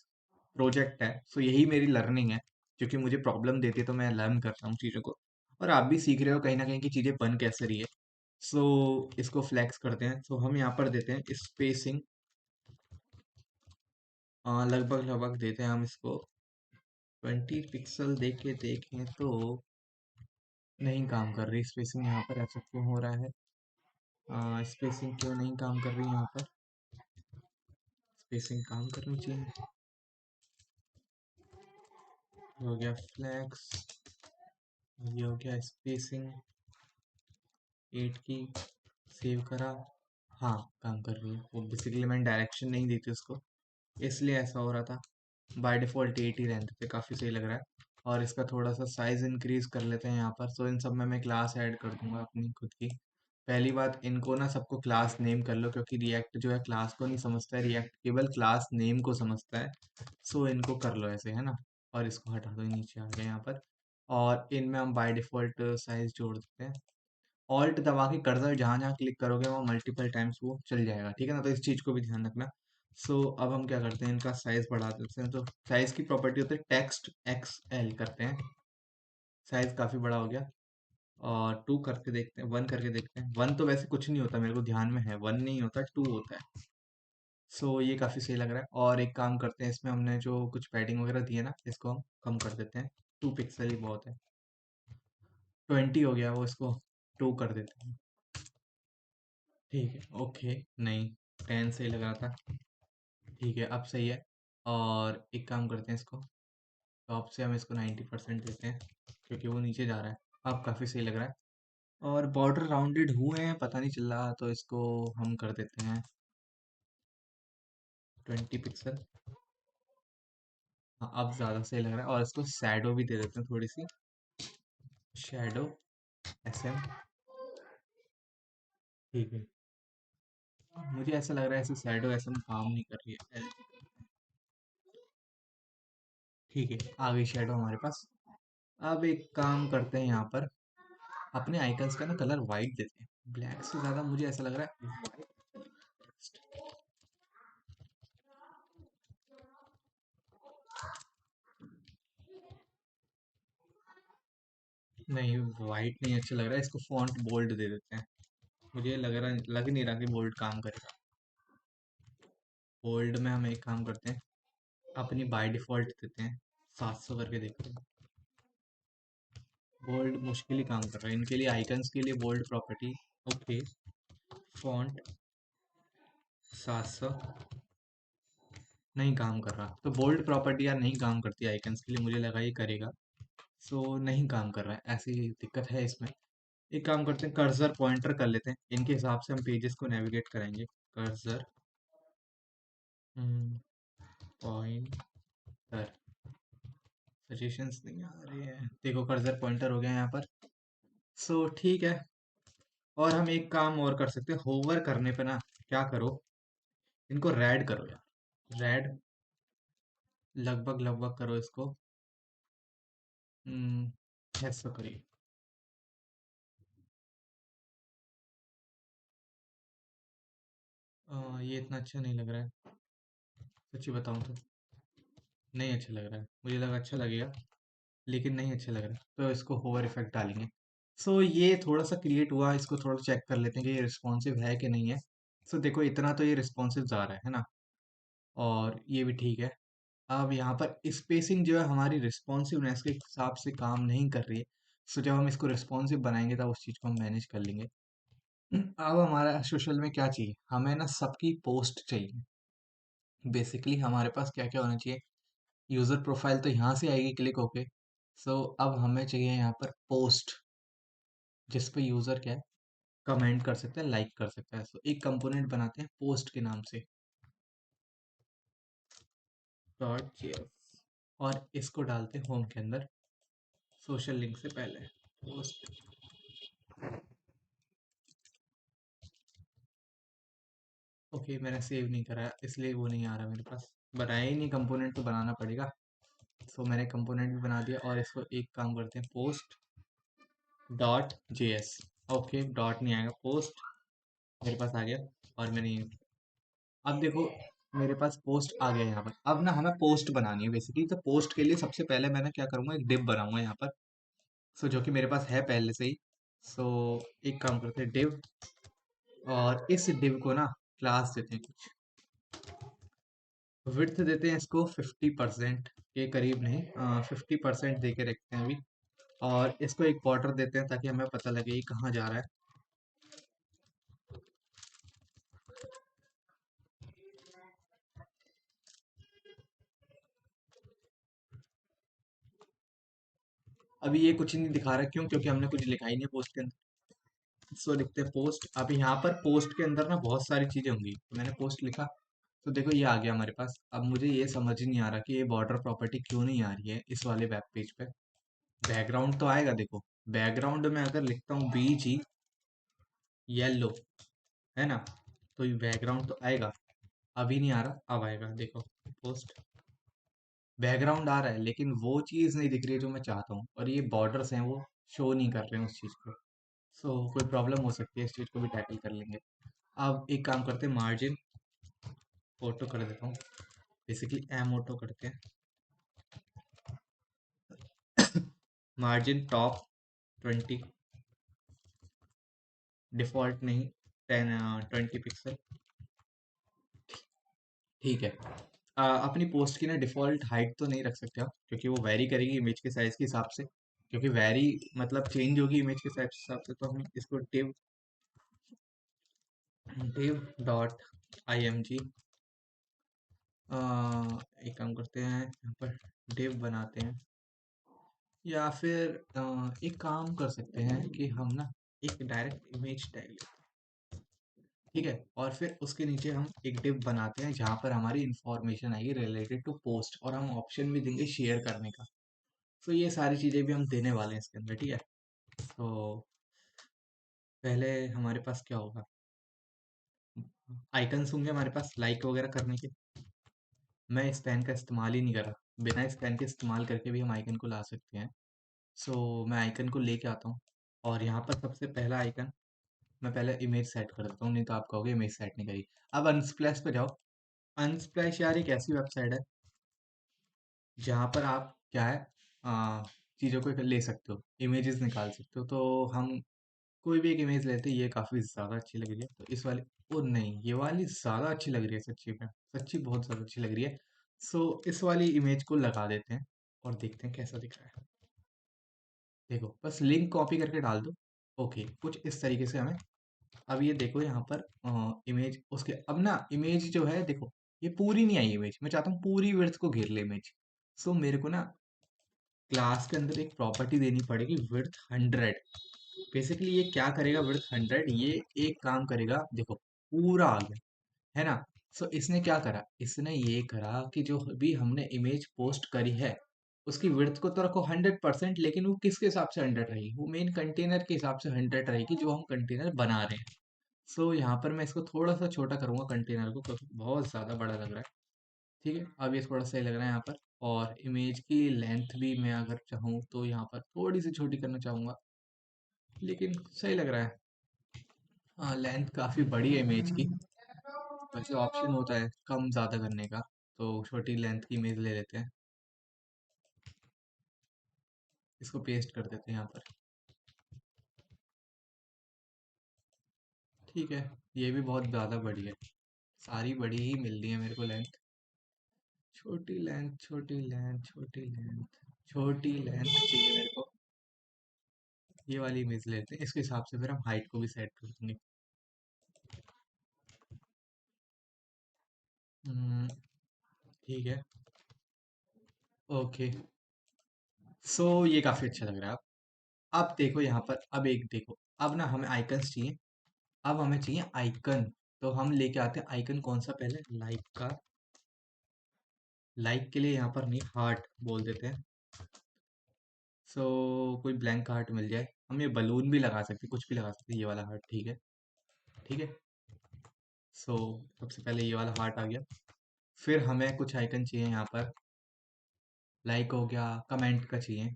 A: प्रोजेक्ट है, सो यही मेरी लर्निंग है। क्योंकि मुझे प्रॉब्लम देती है तो मैं लर्न कर रहा हूँ चीज़ों को, और आप भी सीख रहे हो कहीं ना कहीं की चीज़ें बन कैसे रही है। सो इसको फ्लैक्स करते हैं, सो हम यहाँ पर देते हैं स्पेसिंग। लगभग लगभग देते हैं हम इसको 20 पिक्सल। दे के देखें तो नहीं काम कर रही स्पेसिंग यहाँ पर, ऐसा क्यों हो रहा है? स्पेसिंग क्यों नहीं काम कर रही यहाँ पर? स्पेसिंग काम करनी चाहिए। हो गया फ्लैक्स, ये हो गया स्पेसिंग 8 की। सेव करा। हाँ, काम कर रही है वो। बेसिकली मैंने डायरेक्शन नहीं दी थी उसको, इसलिए ऐसा हो रहा था। बाय डिफ़ॉल्ट 8 ही रहते थे, काफ़ी सही लग रहा है। और इसका थोड़ा सा साइज़ इंक्रीज कर लेते हैं यहाँ पर। सो इन सब में मैं क्लास ऐड कर दूंगा अपनी खुद की। पहली बात, इनको ना सबको क्लास नेम कर लो, क्योंकि रिएक्ट जो है क्लास को नहीं समझता है, रिएक्ट केवल क्लास नेम को समझता है। सो इनको कर लो ऐसे, है ना। और इसको हटा दो, नीचे आ गया यहाँ पर। और इनमें हम बाय डिफ़ॉल्ट साइज़ जोड़ देते हैं। ऑल्ट दबा के कर्सर जहाँ जहाँ क्लिक करोगे वहाँ मल्टीपल टाइम्स वो चल जाएगा, ठीक है ना। तो इस चीज़ को भी ध्यान रखना। सो अब हम क्या करते हैं, इनका साइज बढ़ा देते हैं। तो साइज की प्रॉपर्टी होती है टेक्स्ट एक्सएल करते हैं। साइज काफ़ी बड़ा हो गया। और 2 करके देखते हैं, 1 करके देखते हैं। 1 तो वैसे कुछ नहीं होता, मेरे को ध्यान में है 1 नहीं होता 2 होता है। सो ये काफ़ी सही लग रहा है। और एक काम करते हैं, इसमें हमने जो कुछ पैडिंग वगैरह दी है ना, इसको हम कम कर देते हैं। 2 पिक्सल ही बहुत है। 20 हो गया वो, इसको 2 कर देते हैं। ठीक है, ओके। नहीं, 10 सही लग रहा था। ठीक है, अब सही है। और एक काम करते हैं, इसको टॉप से हम इसको 90% देते हैं, क्योंकि वो नीचे जा रहा है। अब काफ़ी सही लग रहा है। और बॉर्डर राउंडेड हुए हैं, पता नहीं चल रहा, तो इसको हम कर देते हैं 20 पिक्सल। हाँ, अब ज़्यादा सही लग रहा है। और इसको शैडो भी दे देते हैं थोड़ी सी। Shadow SM. ठीक है। मुझे ऐसा लग रहा है ऐसे शैडो एसएम काम नहीं कर रही है। ठीक है, आ गई शैडो हमारे पास। अब एक काम करते हैं, यहाँ पर अपने आइकन्स का ना कलर वाइट देते हैं। ब्लैक से ज़्यादा मुझे ऐसा लग रहा है। नहीं, वाइट नहीं अच्छा लग रहा है, इसको फॉन्ट बोल्ड दे देते हैं। मुझे लग नहीं रहा कि बोल्ड काम करेगा। बोल्ड में हम एक काम करते हैं, अपनी बाय डिफ़ॉल्ट देते हैं 700 करके देखते हैं। बोल्ड मुश्किल ही काम कर रहा है इनके लिए, आइकन्स के लिए बोल्ड प्रॉपर्टी। ओके, फॉन्ट 700 नहीं काम कर रहा, तो बोल्ड प्रॉपर्टी यार नहीं काम करती आइकन्स के लिए, मुझे लगा ये करेगा। सो नहीं काम कर रहा है, ऐसी दिक्कत है इसमें। एक काम करते हैं, कर्सर पॉइंटर कर लेते हैं, इनके हिसाब से हम पेजेस को नेविगेट करेंगे। Cursor pointer. सजेशंस नहीं आ रहे हैं, देखो कर्सर पॉइंटर हो गया यहाँ पर। सो ठीक है। और हम एक काम और कर सकते हैं, होवर करने पे ना क्या करो, इनको रेड करो यार। रेड लगभग लगभग करो इसको। ऐसा करिए। ये इतना अच्छा नहीं लग रहा है, सच्ची बताऊं तो नहीं अच्छा लग रहा है। मुझे लगा अच्छा लगेगा, लेकिन नहीं अच्छा लग रहा है, तो इसको होवर इफेक्ट डालेंगे। सो ये थोड़ा सा क्रिएट हुआ, इसको थोड़ा चेक कर लेते हैं कि ये रिस्पॉन्सिव है कि नहीं है। सो देखो इतना तो ये रिस्पॉन्सिव जा रहा है ना। और ये भी ठीक है। अब यहाँ पर स्पेसिंग जो है हमारी रिस्पॉन्सिवनेस के हिसाब से काम नहीं कर रही है। सो जब हम इसको रिस्पॉन्सिव बनाएंगे तब उस चीज़ को हम मैनेज कर लेंगे। अब हमारा सोशल में क्या चाहिए, हमें ना सबकी पोस्ट चाहिए। बेसिकली हमारे पास क्या क्या होना चाहिए, यूज़र प्रोफाइल तो यहाँ से आएगी क्लिक होके। सो अब हमें चाहिए यहाँ पर पोस्ट, जिस पे यूज़र क्या है, कमेंट कर सकता है, लाइक कर सकता है। सो एक कंपोनेंट बनाते हैं पोस्ट के नाम से, डॉट जेएस, और इसको डालते हैं होम के अंदर सोशल लिंक से पहले। पोस्ट, ओके मैंने सेव नहीं करा है इसलिए वो नहीं आ रहा मेरे पास। बनाया ही नहीं, कंपोनेंट तो बनाना पड़ेगा। सो मैंने कंपोनेंट भी बना दिया और इसको एक काम करते हैं, post dot JS. Okay dot नहीं आएगा, पोस्ट मेरे पास आ गया। और मैंने अब देखो मेरे पास पोस्ट आ गया यहाँ पर। अब ना हमें पोस्ट बनानी है बेसिकली, तो पोस्ट के लिए सबसे पहले मैं ना क्या करूँगा, एक डिव बनाऊंगा यहाँ पर। सो जो कि मेरे पास है पहले से ही। सो एक काम करते हैं, डिव, और इस डिव को ना क्लास देते हैं कुछ, विड्थ देते हैं इसको 50% के करीब, नहीं 50% दे के रखते हैं अभी। और इसको एक बॉर्डर देते हैं ताकि हमें पता लगे ये कहाँ जा रहा है। अभी ये कुछ नहीं दिखा रहा, क्यों? क्योंकि हमने कुछ लिखा ही नहीं पोस्ट के अंदर। सो लिखते हैं पोस्ट। अब यहाँ पर पोस्ट के अंदर ना बहुत सारी चीजें होंगी, तो मैंने पोस्ट लिखा। तो देखो ये आ गया हमारे पास। अब मुझे ये समझ ही नहीं आ रहा कि ये बॉर्डर प्रॉपर्टी क्यों नहीं आ रही है इस वाले वेब पेज पे। बैकग्राउंड तो आएगा, देखो बैकग्राउंड में अगर लिखता हूँ BG येलो, है ना, तो ये बैकग्राउंड तो आएगा। अभी नहीं आ रहा, अब आएगा देखो। पोस्ट बैकग्राउंड आ रहा है लेकिन वो चीज़ नहीं दिख रही है जो मैं चाहता हूँ, और ये बॉर्डर्स हैं वो शो नहीं कर रहे हैं उस चीज़ को। सो कोई प्रॉब्लम हो सकती है, इस चीज़ को भी टैकल कर लेंगे। अब एक काम करते हैं, मार्जिन ऑटो कर देता हूँ, बेसिकली एम ऑटो करते हैं। मार्जिन टॉप 20, डिफ़ॉल्ट नहीं, 10 20 पिक्सल। ठीक है। अपनी पोस्ट की ना डिफ़ॉल्ट हाइट तो नहीं रख सकते आप, क्योंकि वो वैरी करेगी इमेज के साइज़ के हिसाब से। क्योंकि वैरी मतलब चेंज होगी इमेज के साइज के हिसाब से, तो हम इसको div डॉट img, एक काम करते हैं यहाँ पर div बनाते हैं। या फिर एक काम कर सकते हैं कि हम ना एक डायरेक्ट इमेज टैग लेते हैं, ठीक है, और फिर उसके नीचे हम एक डिव बनाते हैं जहाँ पर हमारी इंफॉर्मेशन आएगी रिलेटेड टू पोस्ट, और हम ऑप्शन भी देंगे शेयर करने का। तो ये सारी चीज़ें भी हम देने वाले हैं इसके अंदर, ठीक है। तो पहले हमारे पास क्या होगा, आइकन्स होंगे हमारे पास लाइक वगैरह करने के। मैं इस पेन का इस्तेमाल ही नहीं कर रहा, बिना इस पेन के इस्तेमाल करके भी हम आइकन को ला सकते हैं। सो मैं आइकन को लेके आता हूँ, और यहाँ पर सबसे पहला आइकन मैं पहले इमेज सेट कर देता हूँ, नहीं तो आप कहोगे इमेज सेट नहीं करी। अब अनस्प्लैश पे जाओ। अनस्प्लैश यार एक ऐसी वेबसाइट है जहाँ पर आप क्या है, चीज़ों को ले सकते हो, इमेजेस निकाल सकते हो। तो हम कोई भी एक इमेज लेते हैं, ये काफ़ी ज़्यादा अच्छी लग रही है, तो इस वाली, ओ नहीं ये वाली ज़्यादा अच्छी लग रही है सच्ची में, सच्ची बहुत ज़्यादा अच्छी लग रही है। सो इस वाली इमेज को लगा देते हैं और देखते हैं कैसा दिख रहा है। देखो बस लिंक कॉपी करके डाल दो। ओके कुछ इस तरीके से हमें, अब ये देखो यहाँ पर इमेज उसके, अब ना इमेज जो है देखो, ये पूरी नहीं आई इमेज, मैं चाहता हूँ पूरी विड्थ को घेर ले इमेज। सो मेरे को ना क्लास के अंदर एक प्रॉपर्टी देनी पड़ेगी, विड्थ 100। बेसिकली ये क्या करेगा, विड्थ 100 ये एक काम करेगा, देखो पूरा आ गया, है ना। सो इसने क्या करा, इसने ये करा कि जो भी हमने इमेज पोस्ट करी है उसकी विड्थ को तो रखो 100%, लेकिन वो किसके हिसाब से 100 रहेगी, वो मेन कंटेनर के हिसाब से 100 रहेगी जो हम कंटेनर बना रहे हैं। सो यहाँ पर मैं इसको थोड़ा सा छोटा करूंगा कंटेनर को, क्योंकि बहुत ज़्यादा बड़ा लग रहा है। ठीक है, अब ये थोड़ा सही लग रहा है यहाँ पर। और इमेज की लेंथ भी मैं अगर चाहूँ तो यहाँ पर थोड़ी सी छोटी करना चाहूँगा, लेकिन सही लग रहा है। हाँ लेंथ काफ़ी बड़ी है इमेज की। वैसे ऑप्शन होता है कम ज़्यादा करने का, तो छोटी लेंथ की इमेज ले लेते हैं। इसको पेस्ट कर देते हैं यहाँ पर। ठीक है, ये भी बहुत ज़्यादा बड़ी है, सारी बड़ी ही मिल रही है मेरे को लेंथ। छोटी लेंथ, छोटी लेंथ, छोटी लेंथ, छोटी लेंथ चाहिए मेरे को। ये वाली इमेज लेते हैं, इसके हिसाब से फिर हम हाइट को भी सेट कर देंगे। हम्म, ठीक है। ओके। सो ये काफी अच्छा लग रहा है। अब देखो यहाँ पर, अब एक देखो, अब ना हमें आइकन्स चाहिए। अब हमें चाहिए आइकन। तो हम लेके आते हैं आइकन, कौन सा पहले, लाइक का। लाइक के लिए यहाँ पर नहीं, हार्ट बोल देते हैं। सो कोई ब्लैंक हार्ट मिल जाए। हम ये बलून भी लगा सकते, कुछ भी लगा सकते, ये वाला हार्ट ठीक है। ठीक है। सो सबसे पहले ये वाला हार्ट आ गया। फिर हमें कुछ आइकन चाहिए यहाँ पर। लाइक हो गया, कमेंट का चाहिए।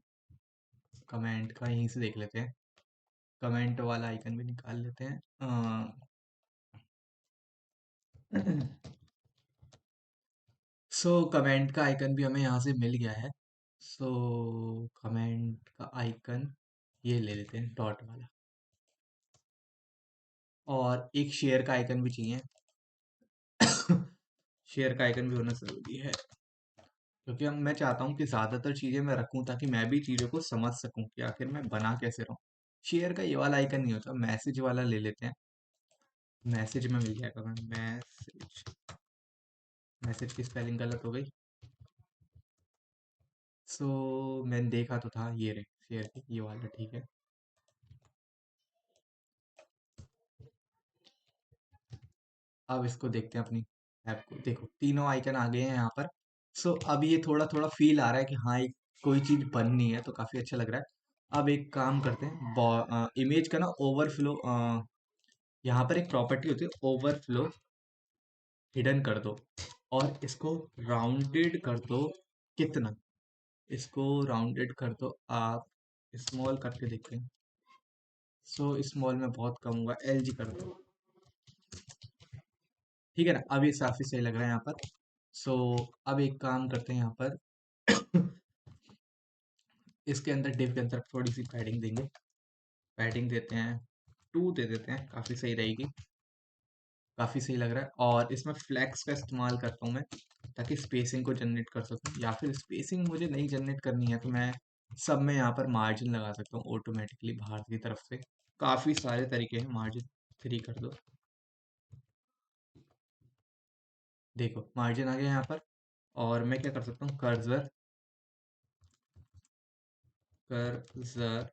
A: कमेंट का यहीं से देख लेते हैं। कमेंट वाला आइकन भी निकाल लेते हैं। सो कमेंट का आइकन भी हमें यहाँ से मिल गया है। सो कमेंट का आइकन ये ले लेते हैं, डॉट वाला। और एक शेयर का आइकन भी चाहिए। शेयर का आइकन भी होना जरूरी है, क्योंकि हम मैं चाहता हूँ कि ज़्यादातर चीज़ें मैं रखूँ ताकि मैं भी चीज़ों को समझ सकूँ कि आखिर मैं बना कैसे रहा हूँ। शेयर का ये वाला आइकन नहीं होता, मैसेज वाला ले लेते हैं। मैसेज में मिल जाएगा। मैं मैसेज, मैसेज की स्पेलिंग गलत हो गई। सो मैंने देखा तो था, ये रहे शेयर की, ये वाला ठीक है। अब इसको देखते हैं अपनी ऐप को। देखो तीनों आइकन आ गए हैं यहाँ पर। सो अब ये थोड़ा थोड़ा फील आ रहा है कि हाँ एक कोई चीज़ बननी है, तो काफ़ी अच्छा लग रहा है। अब एक काम करते हैं, इमेज का ना ओवरफ्लो, यहाँ पर एक प्रॉपर्टी होती है ओवरफ्लो, हिडन कर दो। और इसको राउंडेड कर दो। कितना, इसको राउंडेड कर दो आप, स्मॉल करके देखते हैं। सो स्मॉल में बहुत कम हुआ, LG कर दो। ठीक है ना, अब ये काफी सही लग रहा है यहाँ पर। सो अब एक काम करते हैं यहाँ पर। इसके अंदर डिव के अंदर थोड़ी सी पैडिंग देंगे। पैडिंग देते हैं, 2 दे देते हैं, काफी सही रहेगी। काफी सही लग रहा है। और इसमें फ्लैक्स का इस्तेमाल करता हूँ मैं, ताकि स्पेसिंग को जनरेट कर सकूँ, या फिर स्पेसिंग मुझे नहीं जनरेट करनी है तो मैं सब में यहाँ पर मार्जिन लगा सकता हूँ ऑटोमेटिकली बाहर की तरफ से। काफी सारे तरीके हैं, मार्जिन 3 कर दो। देखो मार्जिन आ गया यहाँ पर। और मैं क्या कर सकता हूँ, कर्सर, कर्सर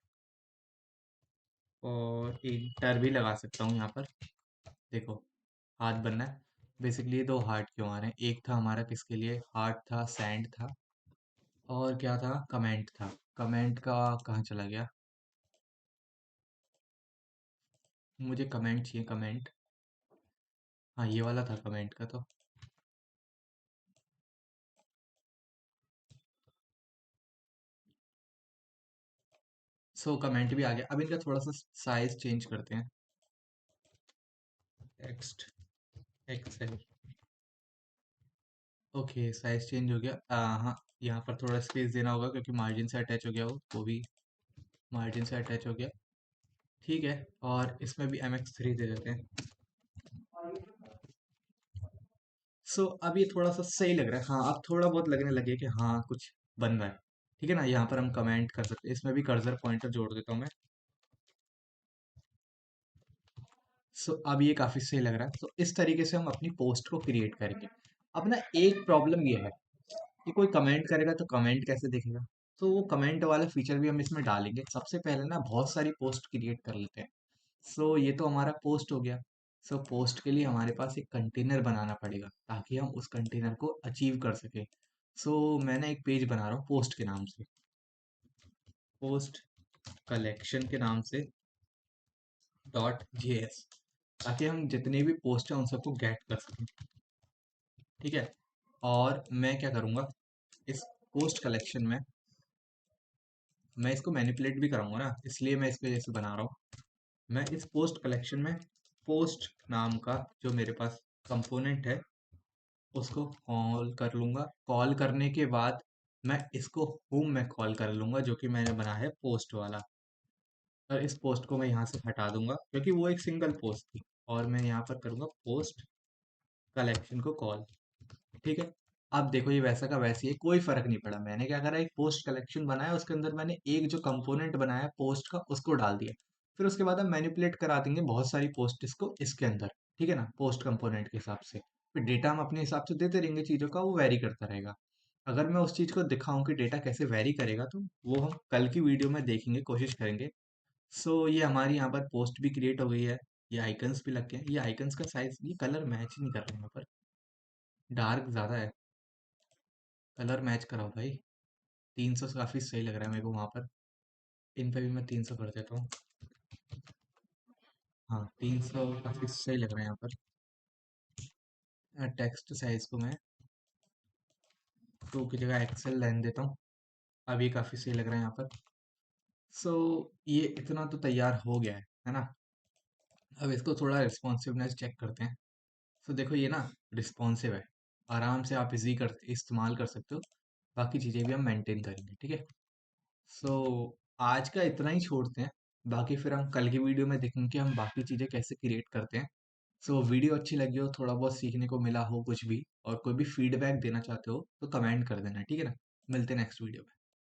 A: और इंटर भी लगा सकता हूँ यहाँ पर। देखो हार्ट बनना है। बेसिकली ये 2 हार्ट क्यों आ रहे हैं, एक था हमारा किसके लिए, हार्ट था, सैंड था, और क्या था, कमेंट था। कमेंट का कहाँ चला गया, मुझे कमेंट चाहिए, कमेंट। हाँ ये वाला था कमेंट का तो। सो कमेंट भी आ गया। अब इनका थोड़ा सा साइज चेंज करते हैं। Text Excel. Okay size change हो गया। हाँ, यहाँ पर थोड़ा स्पेस देना होगा क्योंकि मार्जिन से अटैच हो गया, वो भी मार्जिन से अटैच हो गया। ठीक है। और इसमें भी MX3 दे देते हैं। सो अब ये थोड़ा सा सही लग रहा है। हाँ अब थोड़ा बहुत लगने लगे कि हाँ कुछ बन रहा है। ठीक है ना, यहाँ पर हम कमेंट कर सकते हैं, इसमें भी कर्सर पॉइंटर जोड़ देता हूँ मैं। सो अब ये काफ़ी सही लग रहा है। तो इस तरीके से हम अपनी पोस्ट को क्रिएट करेंगे। अब ना एक प्रॉब्लम ये है कि कोई कमेंट करेगा तो कमेंट कैसे देखेगा। तो वो कमेंट वाला फीचर भी हम इसमें डालेंगे। सबसे पहले ना बहुत सारी पोस्ट क्रिएट कर लेते हैं। सो ये तो हमारा पोस्ट हो गया। सो पोस्ट के लिए हमारे पास एक कंटेनर बनाना पड़ेगा ताकि हम उस कंटेनर को अचीव कर सकें। सो मैंने एक पेज बना रहा हूँ पोस्ट के नाम से, पोस्ट कलेक्शन के नाम से .js, ताकि हम जितने भी पोस्ट हैं उन सबको गेट कर सकें। ठीक है। और मैं क्या करूँगा, इस पोस्ट कलेक्शन में मैं इसको मैनिपुलेट भी कराऊंगा ना, इसलिए मैं इसको जैसे बना रहा हूँ। मैं इस पोस्ट कलेक्शन में पोस्ट नाम का जो मेरे पास कंपोनेंट है उसको कॉल कर लूंगा। कॉल करने के बाद मैं इसको होम में कॉल कर लूंगा, जो कि मैंने बना है पोस्ट वाला। और इस पोस्ट को मैं यहाँ से हटा दूंगा क्योंकि वो एक सिंगल पोस्ट थी। और मैं यहाँ पर करूँगा पोस्ट कलेक्शन को कॉल। ठीक है। अब देखो ये वैसा का वैसे ही है, कोई फर्क नहीं पड़ा। मैंने क्या करा, एक पोस्ट कलेक्शन बनाया, उसके अंदर मैंने एक जो कंपोनेंट बनाया पोस्ट का उसको डाल दिया। फिर उसके बाद हम मैनिपुलेट करा देंगे बहुत सारी पोस्ट इसको इसके अंदर, ठीक है ना, पोस्ट कंपोनेंट के हिसाब से। फिर डेटा हम अपने हिसाब से देते रहेंगे, चीज़ों का वो वेरी करता रहेगा। अगर मैं उस चीज़ को दिखाऊं कि डेटा कैसे वेरी करेगा, तो वो हम कल की वीडियो में देखेंगे, कोशिश करेंगे। सो ये हमारी यहाँ पर पोस्ट भी क्रिएट हो गई है। ये आइकन्स भी लग गए हैं। ये आइकन्स का साइज, ये कलर मैच नहीं कर रहे हैं यहाँ पर, डार्क ज़्यादा है। कलर मैच कराओ भाई। 300 काफ़ी सही लग रहा है मेरे को वहाँ पर। इन पे भी मैं 300 कर देता हूँ। हाँ, 300 काफ़ी सही लग रहा है यहाँ पर। टेक्स्ट साइज को मैं 2 की जगह एक्सेल रहने देता हूँ। अब ये काफ़ी सही लग रहा है यहाँ पर। सो ये इतना तो तैयार हो गया है ना। अब इसको थोड़ा रिस्पॉन्सिवनेस चेक करते हैं। सो देखो ये ना रिस्पॉन्सिव है, आराम से आप इजी कर इस्तेमाल कर सकते हो। बाकी चीज़ें भी हम मेंटेन करेंगे, ठीक है। सो आज का इतना ही छोड़ते हैं। बाकी फिर हम कल की वीडियो में देखेंगे कि हम बाकी चीज़ें कैसे क्रिएट करते हैं। सो वीडियो अच्छी लगी हो, थोड़ा बहुत सीखने को मिला हो कुछ भी, और कोई भी फीडबैक देना चाहते हो तो कमेंट कर देना, ठीक है ना। मिलते हैं नेक्स्ट वीडियो में।